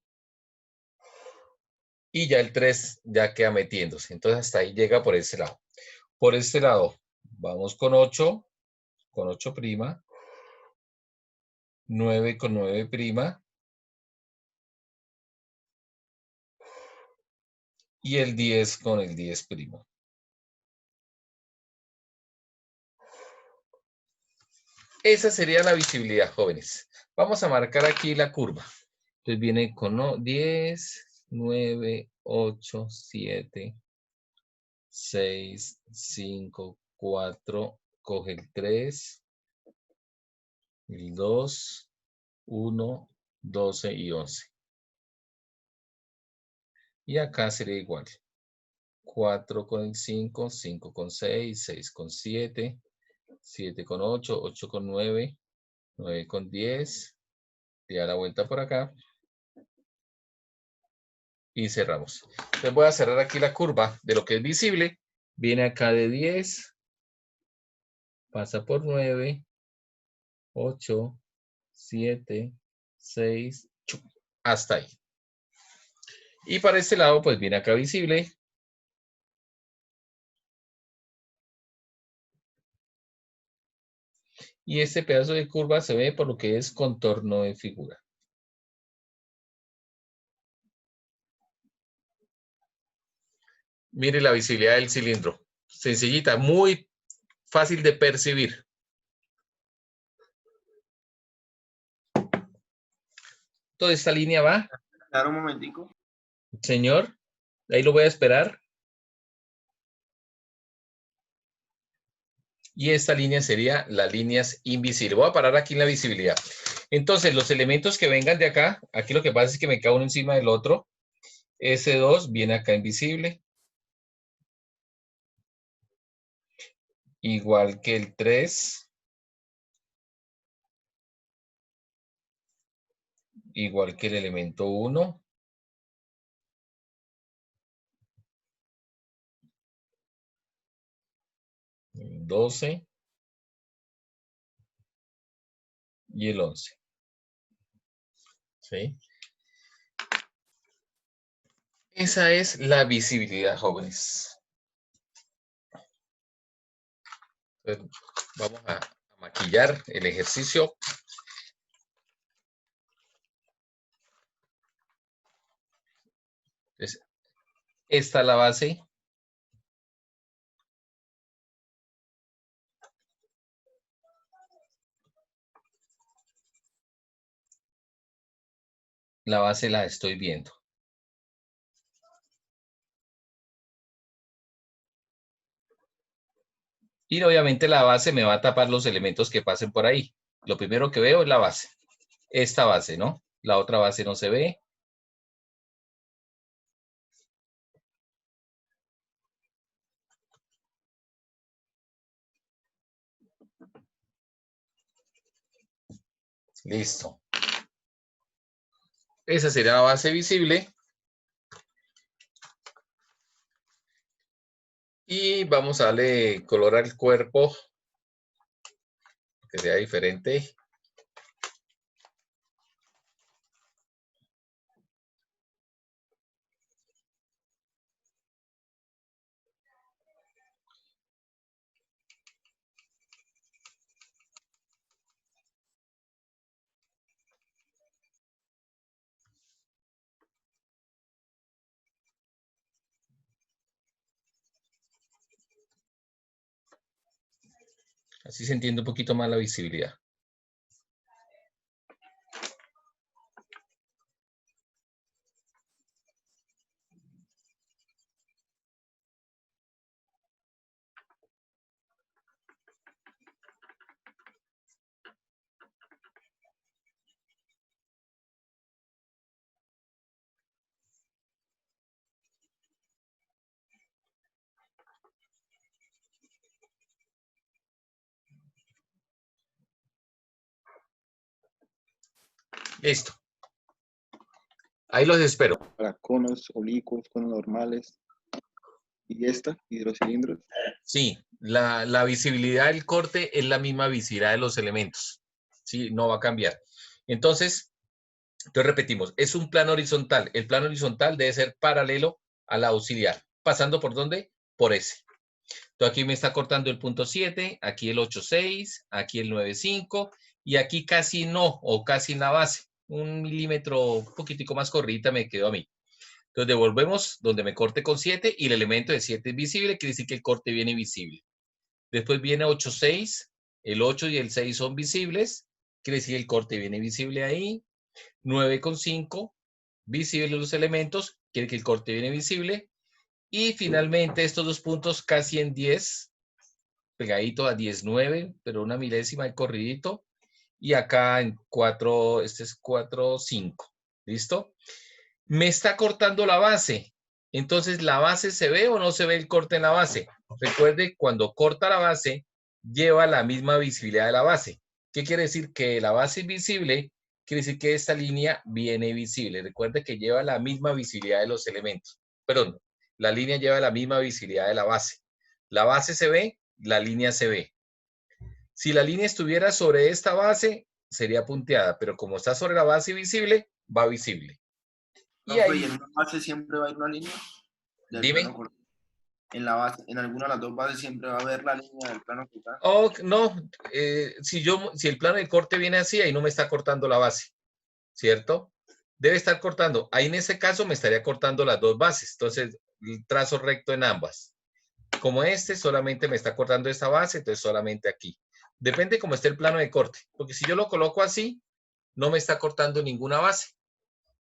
Speaker 1: Y ya el 3 ya queda metiéndose. Entonces hasta ahí llega por este lado. Por este lado vamos con 8 prima, 9 con 9 prima y el 10 con el 10 primo. Esa sería la visibilidad, jóvenes. Vamos a marcar aquí la curva. Entonces viene con 10, 9, 8, 7, 6, 5, 4, coge el 3, el 2, 1, 12 y 11. Y acá sería igual. 4 con el 5, 5 con 6, 6 con 7, 7 con 8, 8 con 9, 9 con 10. Y da la vuelta por acá. Y cerramos. Entonces voy a cerrar aquí la curva de lo que es visible. Viene acá de 10. Pasa por 9, 8, 7, 6, hasta ahí. Y para este lado, pues viene acá visible. Y este pedazo de curva se ve por lo que es contorno de figura. Mire la visibilidad del cilindro. Sencillita, muy fácil de percibir. Toda esta línea va.
Speaker 6: Claro, un momentico.
Speaker 1: Señor, ahí lo voy a esperar. Y esta línea sería las líneas invisibles. Voy a parar aquí en la visibilidad. Entonces, los elementos que vengan de acá, aquí lo que pasa es que me cae uno encima del otro. S2 viene acá invisible. Igual que el 3. Igual que el elemento 1. El 12. Y el 11. ¿Sí? Esa es la visibilidad, jóvenes. Entonces, vamos a maquillar el ejercicio. Entonces, esta es la base. La base la estoy viendo. Y obviamente la base me va a tapar los elementos que pasen por ahí. Lo primero que veo es la base. Esta base, ¿no? La otra base no se ve. Listo. Esa sería la base visible. Y vamos a darle color al cuerpo, que sea diferente. Así se entiende un poquito más la visibilidad. Listo. Ahí los espero.
Speaker 4: Para conos, oblicuos, conos normales. ¿Y esta? Hidrocilindros.
Speaker 1: Sí, la visibilidad del corte es la misma visibilidad de los elementos. Sí, no va a cambiar. Entonces repetimos, es un plano horizontal. El plano horizontal debe ser paralelo a la auxiliar. ¿Pasando por dónde? Por ese. Entonces aquí me está cortando el punto 7, aquí el 8,6, aquí el 9,5 y aquí casi no, o casi en la base. 1 milímetro, un poquitico más corridita me quedó a mí. Entonces devolvemos donde me corte con 7 y el elemento de 7 es visible, quiere decir que el corte viene visible. Después viene 8,6, el 8 y el 6 son visibles, quiere decir que el corte viene visible ahí. 9,5, visibles los elementos, quiere que el corte viene visible. Y finalmente estos dos puntos casi en 10, pegadito a 10,9, pero una milésima de corridito. Y acá en 4, este es 4,5. ¿Listo? Me está cortando la base. Entonces, ¿la base se ve o no se ve el corte en la base? Recuerde, cuando corta la base, lleva la misma visibilidad de la base. ¿Qué quiere decir? Que la base es visible, quiere decir que esta línea viene visible. Recuerde que lleva la misma visibilidad de los elementos. Perdón, la línea lleva la misma visibilidad de la base. La base se ve, la línea se ve. Si la línea estuviera sobre esta base, sería punteada, pero como está sobre la base visible, va visible. Y
Speaker 6: Profe, ¿y
Speaker 1: ahí,
Speaker 6: en una base siempre va a ir una línea del
Speaker 1: dime.
Speaker 6: plano corto? En la base, en alguna de las dos bases siempre va a haber la línea del plano cortado.
Speaker 1: Oh, no, si el plano de corte viene así, ahí no me está cortando la base, ¿cierto? Debe estar cortando. Ahí en ese caso me estaría cortando las dos bases. Entonces, el trazo recto en ambas. Como este solamente me está cortando esta base, entonces solamente aquí. Depende cómo esté el plano de corte. Porque si yo lo coloco así, no me está cortando ninguna base.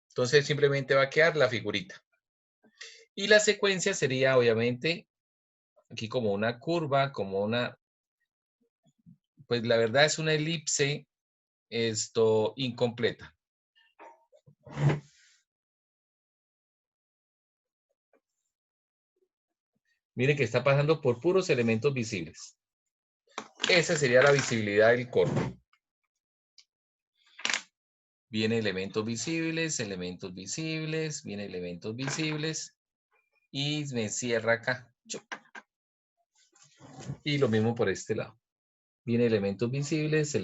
Speaker 1: Entonces simplemente va a quedar la figurita. Y la secuencia sería, obviamente, aquí como una curva, como una, pues la verdad es una elipse incompleta. Miren que está pasando por puros elementos visibles. Esa sería la visibilidad del corte. Viene elementos visibles, viene elementos visibles y me cierra acá. Y lo mismo por este lado. Viene elementos visibles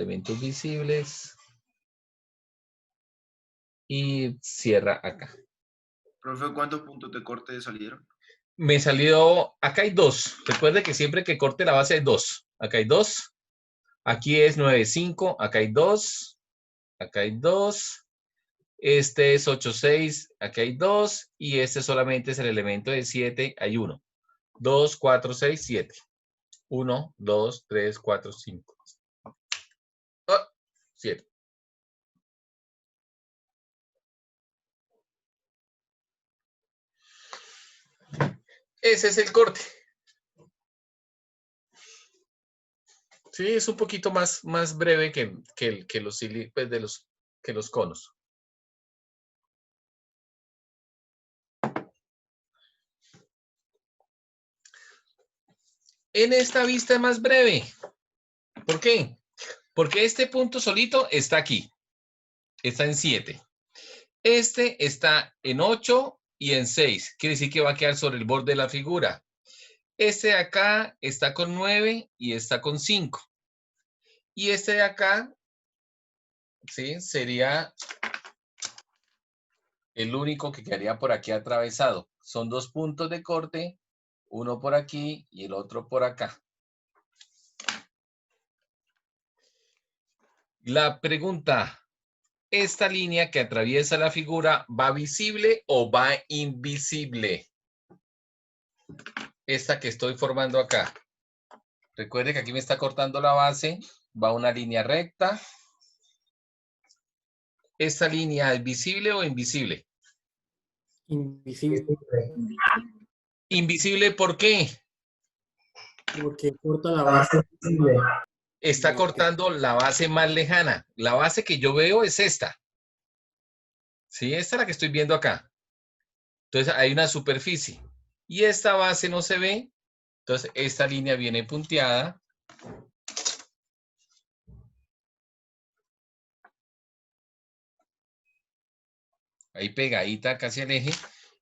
Speaker 1: y cierra acá.
Speaker 6: Profe, ¿cuántos puntos de corte salieron?
Speaker 1: Me salió, acá hay dos. Recuerde que siempre que corte la base hay dos. Acá hay dos. Aquí es 9,5, acá hay dos. Acá hay dos. Este es 8,6, aquí hay dos. Y este solamente es el elemento de 7, hay uno. 2, 4, 6, 7. 1, 2, 3, 4, 5. 7. Ese es el corte. Sí, es un poquito más breve que los, pues, que los conos. En esta vista es más breve. ¿Por qué? Porque este punto solito está aquí. Está en 7. Este está en 8 y en 6. Quiere decir que va a quedar sobre el borde de la figura. Este de acá está con 9 y está con 5. Y este de acá, ¿sí? Sería el único que quedaría por aquí atravesado. Son 2 puntos de corte, uno por aquí y el otro por acá. La pregunta, ¿esta línea que atraviesa la figura va visible o va invisible? Esta que estoy formando acá. Recuerde que aquí me está cortando la base, va una línea recta. ¿Esta línea es visible o invisible?
Speaker 8: Invisible,
Speaker 1: Invisible, ¿por qué?
Speaker 8: porque corta la base.
Speaker 1: Está cortando la base más lejana. La base que yo veo es esta. ¿Sí? Esta es la que estoy viendo acá. Entonces hay una superficie. Y esta base no se ve. Entonces esta línea viene punteada. Ahí pegadita casi al eje.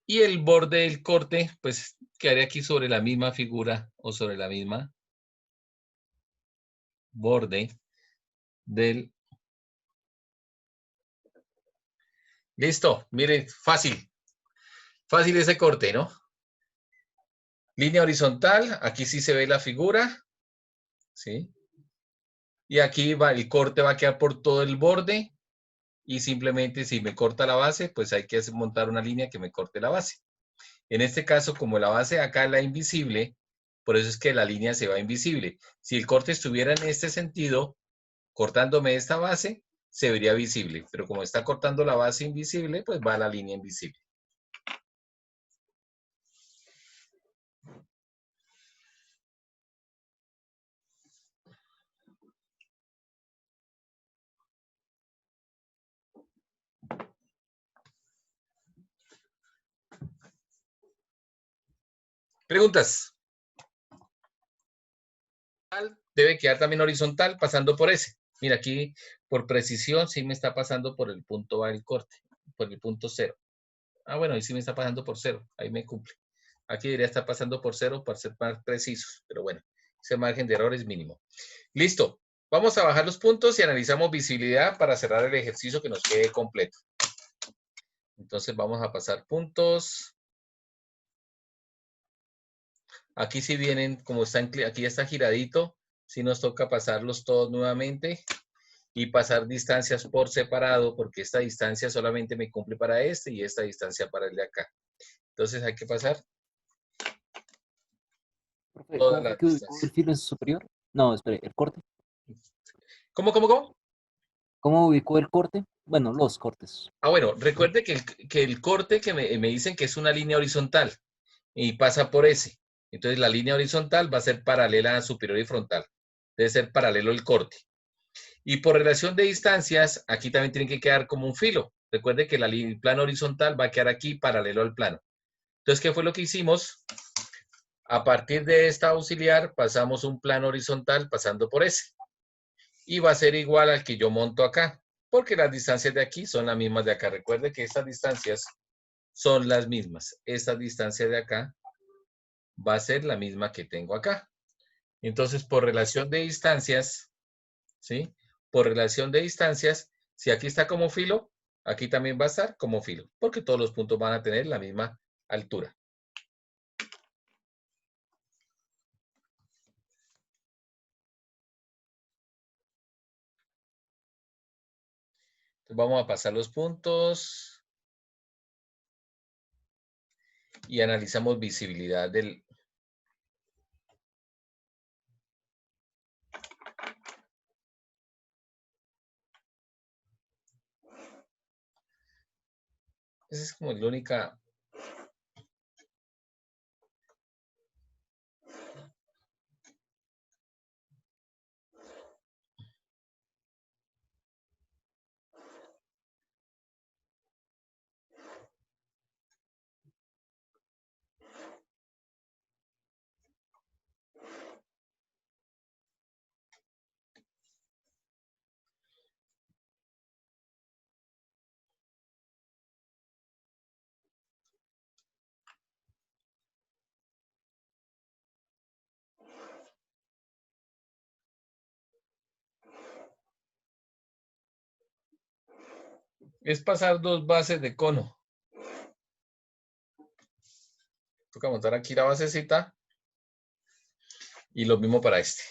Speaker 1: Y el borde del corte, pues quedaría aquí sobre la misma figura o sobre la misma borde del... Listo, miren, fácil. Fácil ese corte, ¿no? Línea horizontal, aquí sí se ve la figura, ¿sí? Y aquí va, el corte va a quedar por todo el borde y simplemente si me corta la base, pues hay que montar una línea que me corte la base. En este caso, como la base acá es la invisible, por eso es que la línea se va invisible. Si el corte estuviera en este sentido, cortándome esta base, se vería visible. Pero como está cortando la base invisible, pues va la línea invisible. Preguntas. Debe quedar también horizontal pasando por ese. Mira, aquí por precisión sí me está pasando por el punto A del corte, por el punto 0. Ah, bueno, ahí sí me está pasando por 0, ahí me cumple. Aquí debería estar pasando por 0 para ser más precisos, pero bueno, ese margen de error es mínimo. Listo, vamos a bajar los puntos y analizamos visibilidad para cerrar el ejercicio que nos quede completo. Entonces vamos a pasar puntos. Aquí sí vienen, como están, aquí ya está giradito, sí nos toca pasarlos todos nuevamente y pasar distancias por separado, porque esta distancia solamente me cumple para este y esta distancia para el de acá. Entonces hay que pasar
Speaker 5: Profe,
Speaker 1: todas
Speaker 5: ¿cómo fue
Speaker 1: las
Speaker 5: que ubicó el
Speaker 1: distancias.
Speaker 5: filo en superior? No, espere, el corte.
Speaker 1: ¿Cómo?
Speaker 5: ¿Cómo ubicó el corte? Bueno, los cortes.
Speaker 1: Ah, bueno, recuerde que el corte que me dicen que es una línea horizontal y pasa por ese. Entonces la línea horizontal va a ser paralela a superior y frontal. Debe ser paralelo el corte. Y por relación de distancias, aquí también tiene que quedar como un filo. Recuerde que el plano horizontal va a quedar aquí paralelo al plano. Entonces, ¿qué fue lo que hicimos? A partir de esta auxiliar, pasamos un plano horizontal pasando por ese. Y va a ser igual al que yo monto acá, porque las distancias de aquí son las mismas de acá. Recuerde que estas distancias son las mismas. Esta distancia de acá va a ser la misma que tengo acá. Entonces, por relación de distancias, ¿sí? Por relación de distancias, si aquí está como filo, aquí también va a estar como filo, porque todos los puntos van a tener la misma altura. Entonces, vamos a pasar los puntos y analizamos visibilidad del... Esa es como la única... es pasar dos bases de cono. Toca montar aquí la basecita. Y lo mismo para este.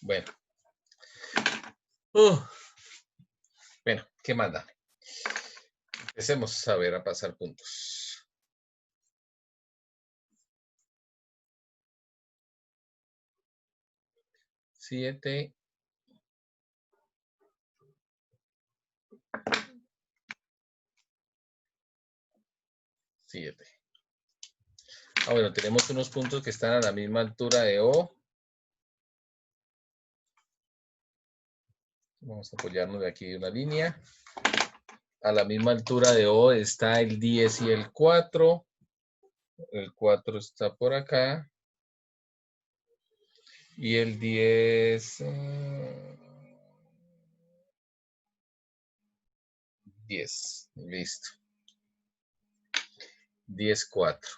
Speaker 1: Bueno. Bueno, ¿qué más da? Empecemos a ver a pasar puntos. Siete. Siete. Bueno, tenemos unos puntos que están a la misma altura de O. Vamos a apoyarnos de aquí de una línea. A la misma altura de O está el 10 y el 4. El 4 está por acá. Y el 10... 10. Listo. 10, 4.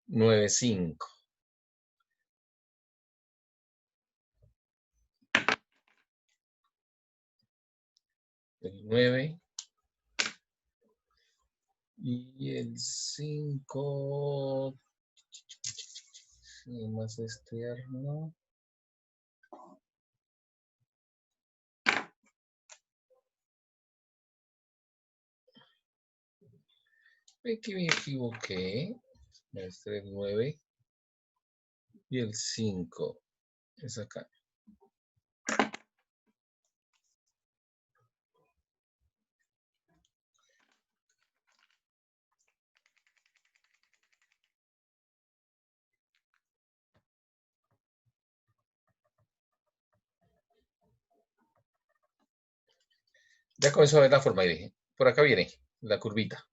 Speaker 1: Nueve, 5. El 9. Y el 5. Más externo. Aquí me equivoqué. Este es el 9. Y el 5 es acá. Ya comenzó a ver la forma ahí. Por acá viene la curvita.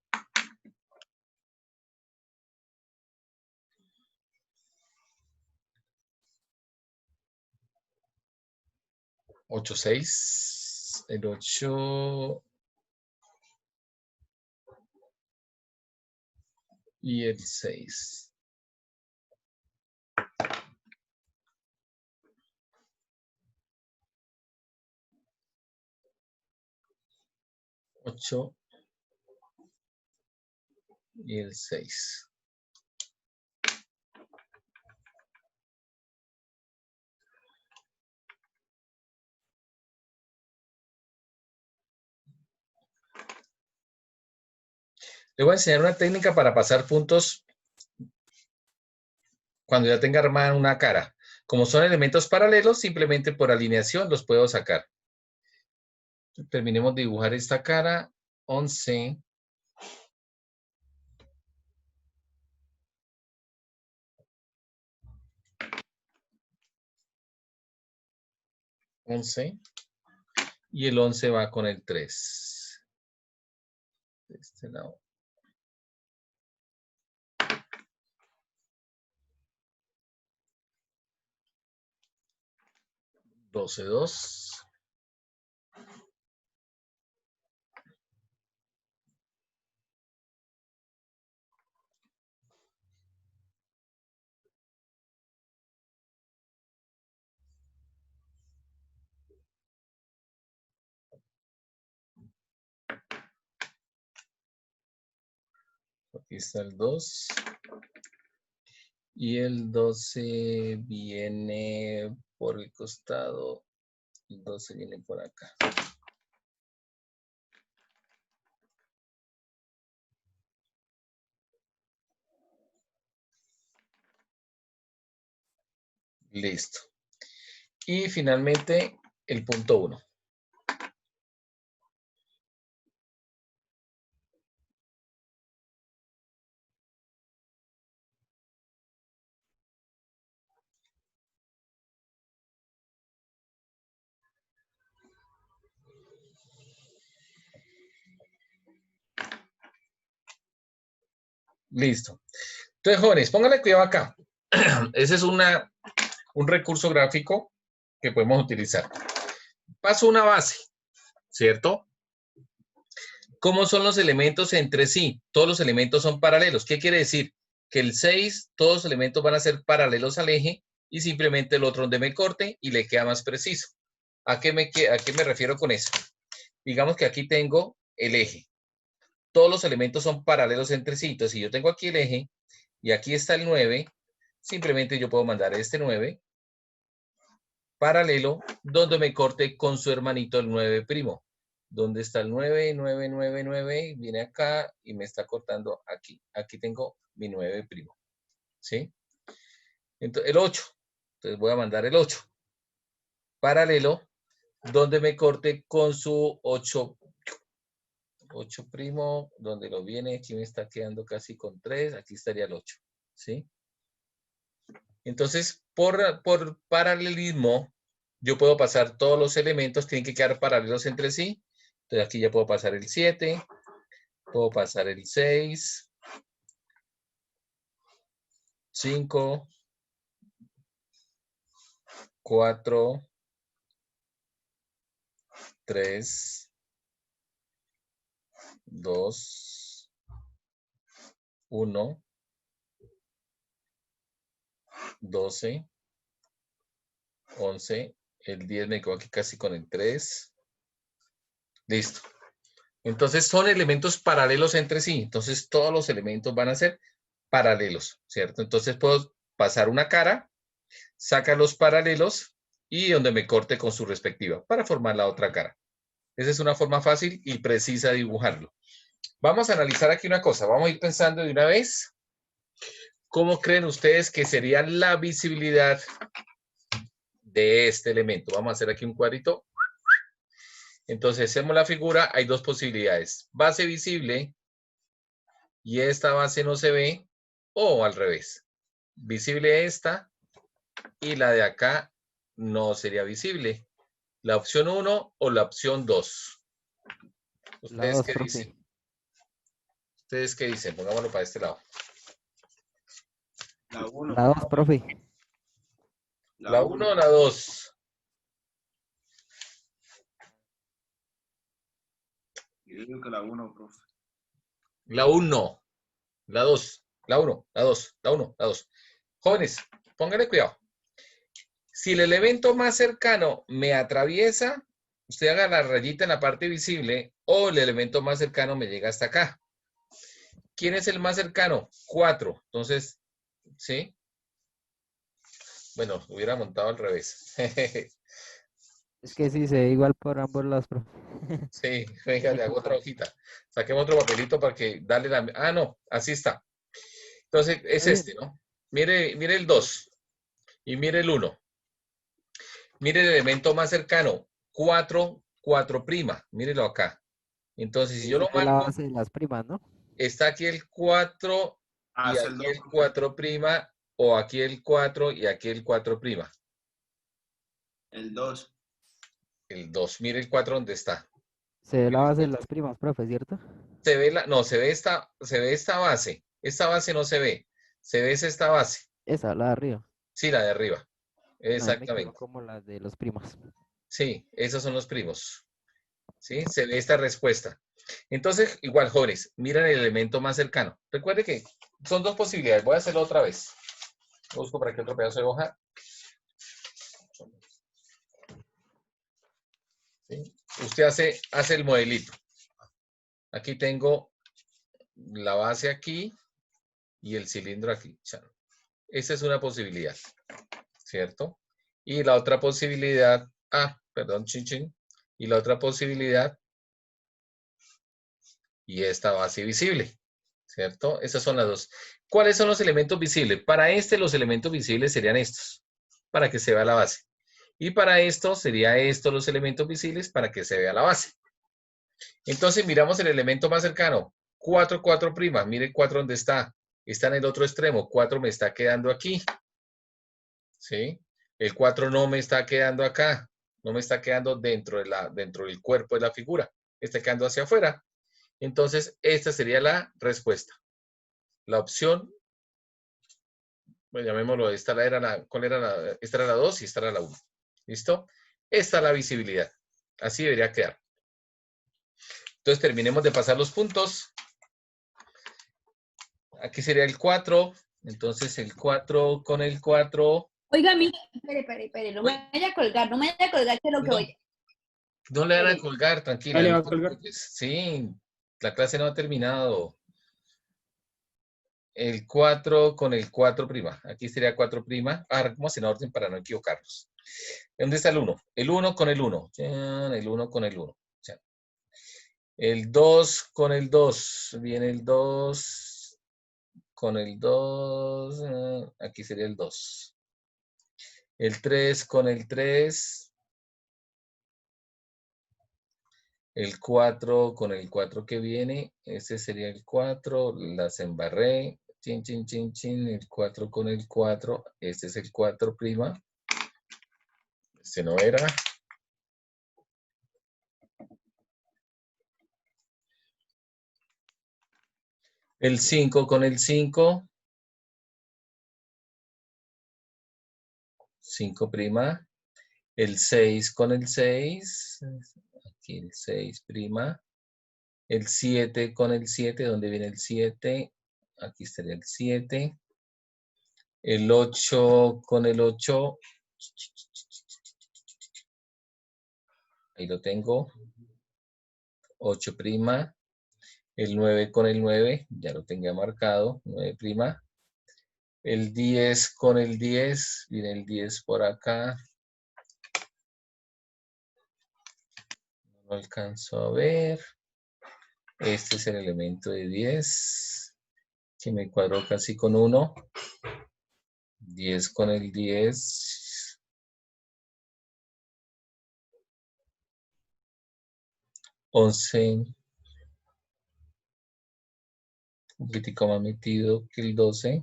Speaker 1: 8, 6. El 8 y el 6. Ocho y el 6. Le voy a enseñar una técnica para pasar puntos cuando ya tenga armada una cara. Como son elementos paralelos, simplemente por alineación los puedo sacar. Terminemos de dibujar esta cara. 11. 11. Y el 11 va con el 3. De este lado. 12, 2. Aquí está el 2. Y el 12 viene por el costado. El 12 viene por acá. Listo. Y finalmente el punto 1. Listo. Entonces, jóvenes, pónganle cuidado acá. Ese es un recurso gráfico que podemos utilizar. Paso una base, ¿cierto? ¿Cómo son los elementos entre sí? Todos los elementos son paralelos. ¿Qué quiere decir? Que el 6, todos los elementos van a ser paralelos al eje y simplemente el otro donde me corte y le queda más preciso. ¿A qué me refiero con eso? Digamos que aquí tengo el eje. Todos los elementos son paralelos entre sí. Entonces, si yo tengo aquí el eje y aquí está el 9, simplemente yo puedo mandar este 9 paralelo donde me corte con su hermanito el 9 primo. ¿Dónde está el 9? 9, 9, 9. Viene acá y me está cortando aquí. Aquí tengo mi 9 primo. ¿Sí? Entonces, el 8. Entonces voy a mandar el 8 paralelo donde me corte con su 8 primo, donde lo viene, aquí me está quedando casi con 3, aquí estaría el 8, ¿sí? Entonces, por paralelismo, yo puedo pasar todos los elementos, tienen que quedar paralelos entre sí. Entonces, aquí ya puedo pasar el 7, puedo pasar el 6, 5, 4, 3, 2, 1, 12, 11, el 10 me quedo aquí casi con el 3. Listo. Entonces son elementos paralelos entre sí. Entonces todos los elementos van a ser paralelos, ¿cierto? Entonces puedo pasar una cara, sacar los paralelos y donde me corte con su respectiva para formar la otra cara. Esa es una forma fácil y precisa de dibujarlo. Vamos a analizar aquí una cosa. Vamos a ir pensando de una vez. ¿Cómo creen ustedes que sería la visibilidad de este elemento? Vamos a hacer aquí un cuadrito. Entonces, hacemos la figura. Hay dos posibilidades. Base visible y esta base no se ve, o al revés. Visible esta y la de acá no sería visible. La opción 1 o la opción 2.
Speaker 5: La
Speaker 1: ¿Ustedes
Speaker 5: 2,
Speaker 1: qué
Speaker 5: profe.
Speaker 1: dicen? ¿Ustedes qué dicen? Pongámoslo para este lado.
Speaker 6: La 1.
Speaker 5: La 2, profe.
Speaker 1: ¿La 1 o la 2?
Speaker 6: Yo digo que la 1, profe.
Speaker 1: La 1. La 2. La 1. La 2. La 1. La 2. Jóvenes, pónganle cuidado. Si el elemento más cercano me atraviesa, usted haga la rayita en la parte visible o el elemento más cercano me llega hasta acá. ¿Quién es el más cercano? 4. Entonces, ¿sí? Bueno, hubiera montado al revés.
Speaker 5: Es que sí se ve igual por ambos lados, profe.
Speaker 1: Sí, venga, le hago otra hojita. Saquemos otro papelito para que darle la... Ah, no, así está. Entonces, es
Speaker 5: ¿Está bien?
Speaker 1: este, ¿no? Mire el 2 y mire el 1. Mire el elemento más cercano, 4, 4 prima. Mírelo acá. Entonces, si yo
Speaker 5: Esa
Speaker 1: lo
Speaker 5: es la
Speaker 1: marco,
Speaker 5: base de las primas, ¿no?
Speaker 1: está aquí el 4
Speaker 6: Ah,
Speaker 1: y
Speaker 6: es el
Speaker 1: aquí
Speaker 6: 2.
Speaker 1: el 4 prima, o aquí el 4 y aquí el 4 prima.
Speaker 6: El 2.
Speaker 1: El 2. Mire el 4 dónde está.
Speaker 5: Se ve la
Speaker 1: Mire el
Speaker 5: base de
Speaker 1: 4.
Speaker 5: las primas, profe, ¿cierto?
Speaker 1: Se ve no, se ve esta base. Esta base no se ve. Se ve esta base.
Speaker 5: Esa, la de arriba.
Speaker 1: Sí, la de arriba.
Speaker 5: No, ahí me quedó
Speaker 1: Exactamente.
Speaker 5: como las de los primos.
Speaker 1: Sí, esos son los primos. ¿Sí? Se ve esta respuesta. Entonces, igual, jóvenes, miren el elemento más cercano. Recuerde que son dos posibilidades. Voy a hacerlo otra vez. Busco por aquí otro pedazo de hoja. ¿Sí? Usted hace el modelito. Aquí tengo la base aquí y el cilindro aquí. Esa es una posibilidad, ¿cierto? Y la otra posibilidad, perdón, chin. Y la otra posibilidad, y esta base visible, ¿cierto? Esas son las dos. ¿Cuáles son los elementos visibles? Para los elementos visibles serían estos. para que se vea la base. Y para esto sería esto los elementos visibles para que se vea la base. Entonces miramos el elemento más cercano. 4, 4 prima. Mire 4 dónde está. Está en el otro extremo. 4 me está quedando aquí. ¿Sí? El 4 no me está quedando acá. No me está quedando dentro del cuerpo de la figura. Está quedando hacia afuera. Entonces, esta sería la respuesta. La opción, bueno, llamémoslo, esta era la 2 y esta era la 1. ¿Listo? Esta es la visibilidad. Así debería quedar. Entonces, terminemos de pasar los puntos. Aquí sería el 4. Entonces, el 4 con el 4.
Speaker 9: Oiga, mire, espere, no me vaya a colgar, no me vaya a colgar, que es lo que voy.
Speaker 1: No le van a colgar, tranquila.
Speaker 8: Dale,
Speaker 1: no
Speaker 8: va a
Speaker 1: te
Speaker 8: colgar.
Speaker 1: preocupes. Sí, la clase no ha terminado. El 4 con el 4 prima. Aquí sería 4 prima. Vamos en orden para no equivocarnos. ¿Dónde está el 1? El 1 con el 1. El 1 con el 1. El 2 con el 2. Viene el 2 con el 2. Aquí sería el 2. El 3 con el 3. El 4 con el 4 que viene. Ese sería el 4. Las embarré. Chin, chin, chin, chin. El 4 con el 4. Este es el 4 prima. Este no era. El 5 con el 5. 5 prima. El 6 con el 6. Aquí el 6 prima. El 7 con el 7. ¿Dónde viene el 7? Aquí estaría el 7. El 8 con el 8. Ahí lo tengo. 8 prima. El 9 con el 9. Ya lo tenía marcado. 9 prima. El 10 con el 10. Viene el 10 por acá. No lo alcanzo a ver. Este es el elemento de 10. Que me cuadró casi con 1. 10 con el 10. 11. Un poquitico más metido que el 12.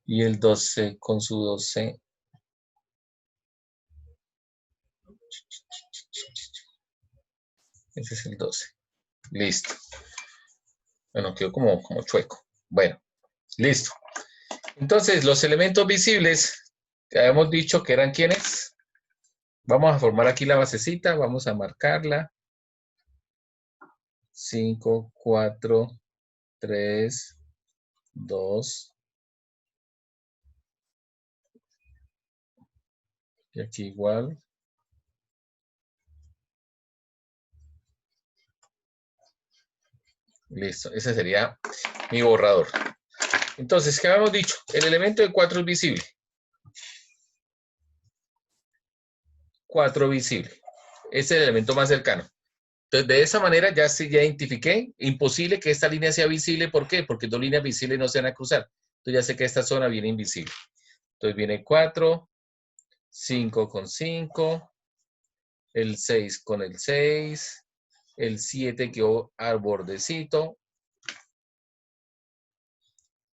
Speaker 1: Y el 12 con su 12. Ese es el 12. Listo. Bueno, quedó como chueco. Bueno, listo. Entonces, los elementos visibles, ya habíamos dicho que eran ¿quiénes? Vamos a formar aquí la basecita, vamos a marcarla. 5, 4, 3, 2. Y aquí igual. Listo, ese sería mi borrador. Entonces, ¿qué habíamos dicho? El elemento de 4 es visible. 4 visible. Ese es el elemento más cercano. Entonces, de esa manera ya identifiqué. Imposible que esta línea sea visible. ¿Por qué? Porque dos líneas visibles no se van a cruzar. Entonces, ya sé que esta zona viene invisible. Entonces, viene 4, 5 con 5, el 6 con el 6, el 7 quedó al bordecito,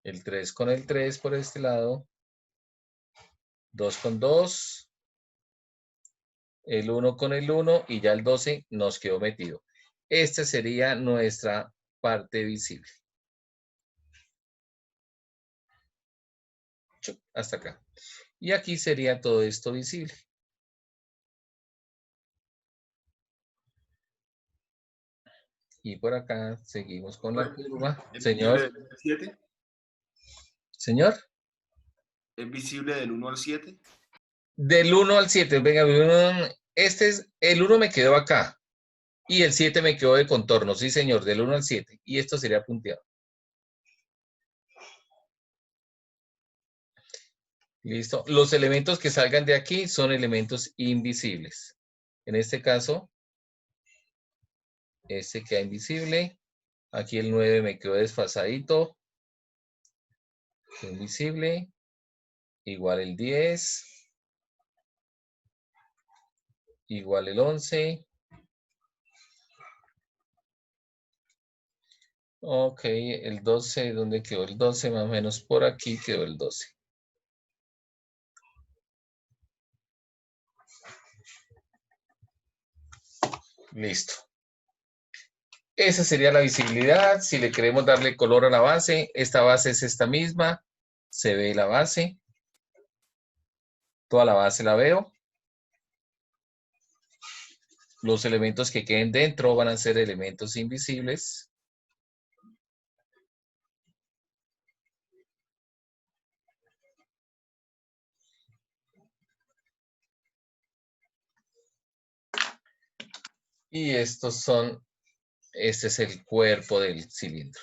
Speaker 1: el 3 con el 3 por este lado, 2 con 2, el 1 con el 1 y ya el 12 nos quedó metido. Esta sería nuestra parte visible. Hasta acá. Y aquí sería todo esto visible. Y por acá seguimos con la curva. Señor. Señor.
Speaker 6: ¿Es visible del 1 al 7?
Speaker 1: Del 1 al 7. Venga, el 1 me quedó acá. Y el 7 me quedó de contorno. Sí, señor, del 1 al 7. Y esto sería punteado. Listo. Los elementos que salgan de aquí son elementos invisibles. En este caso, este queda invisible. Aquí el 9 me quedó desfasadito. Invisible. Igual el 10. Igual el 11. Ok, el 12, ¿dónde quedó el 12? Más o menos por aquí quedó el 12. Listo. Esa sería la visibilidad. Si le queremos darle color a la base, esta base es esta misma. Se ve la base. Toda la base la veo. Los elementos que queden dentro van a ser elementos invisibles. Y este es el cuerpo del cilindro.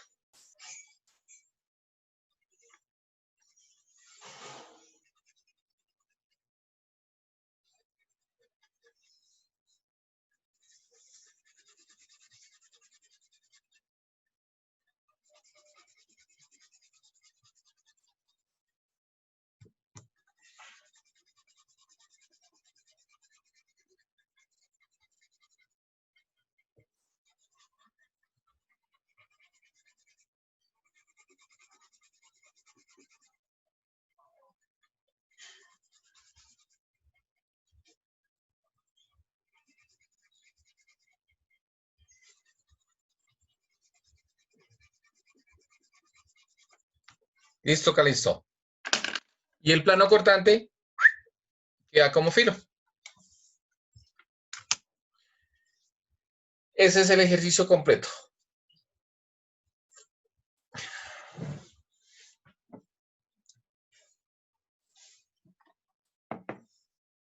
Speaker 1: Listo, Calixto. Y el plano cortante queda como filo. Ese es el ejercicio completo.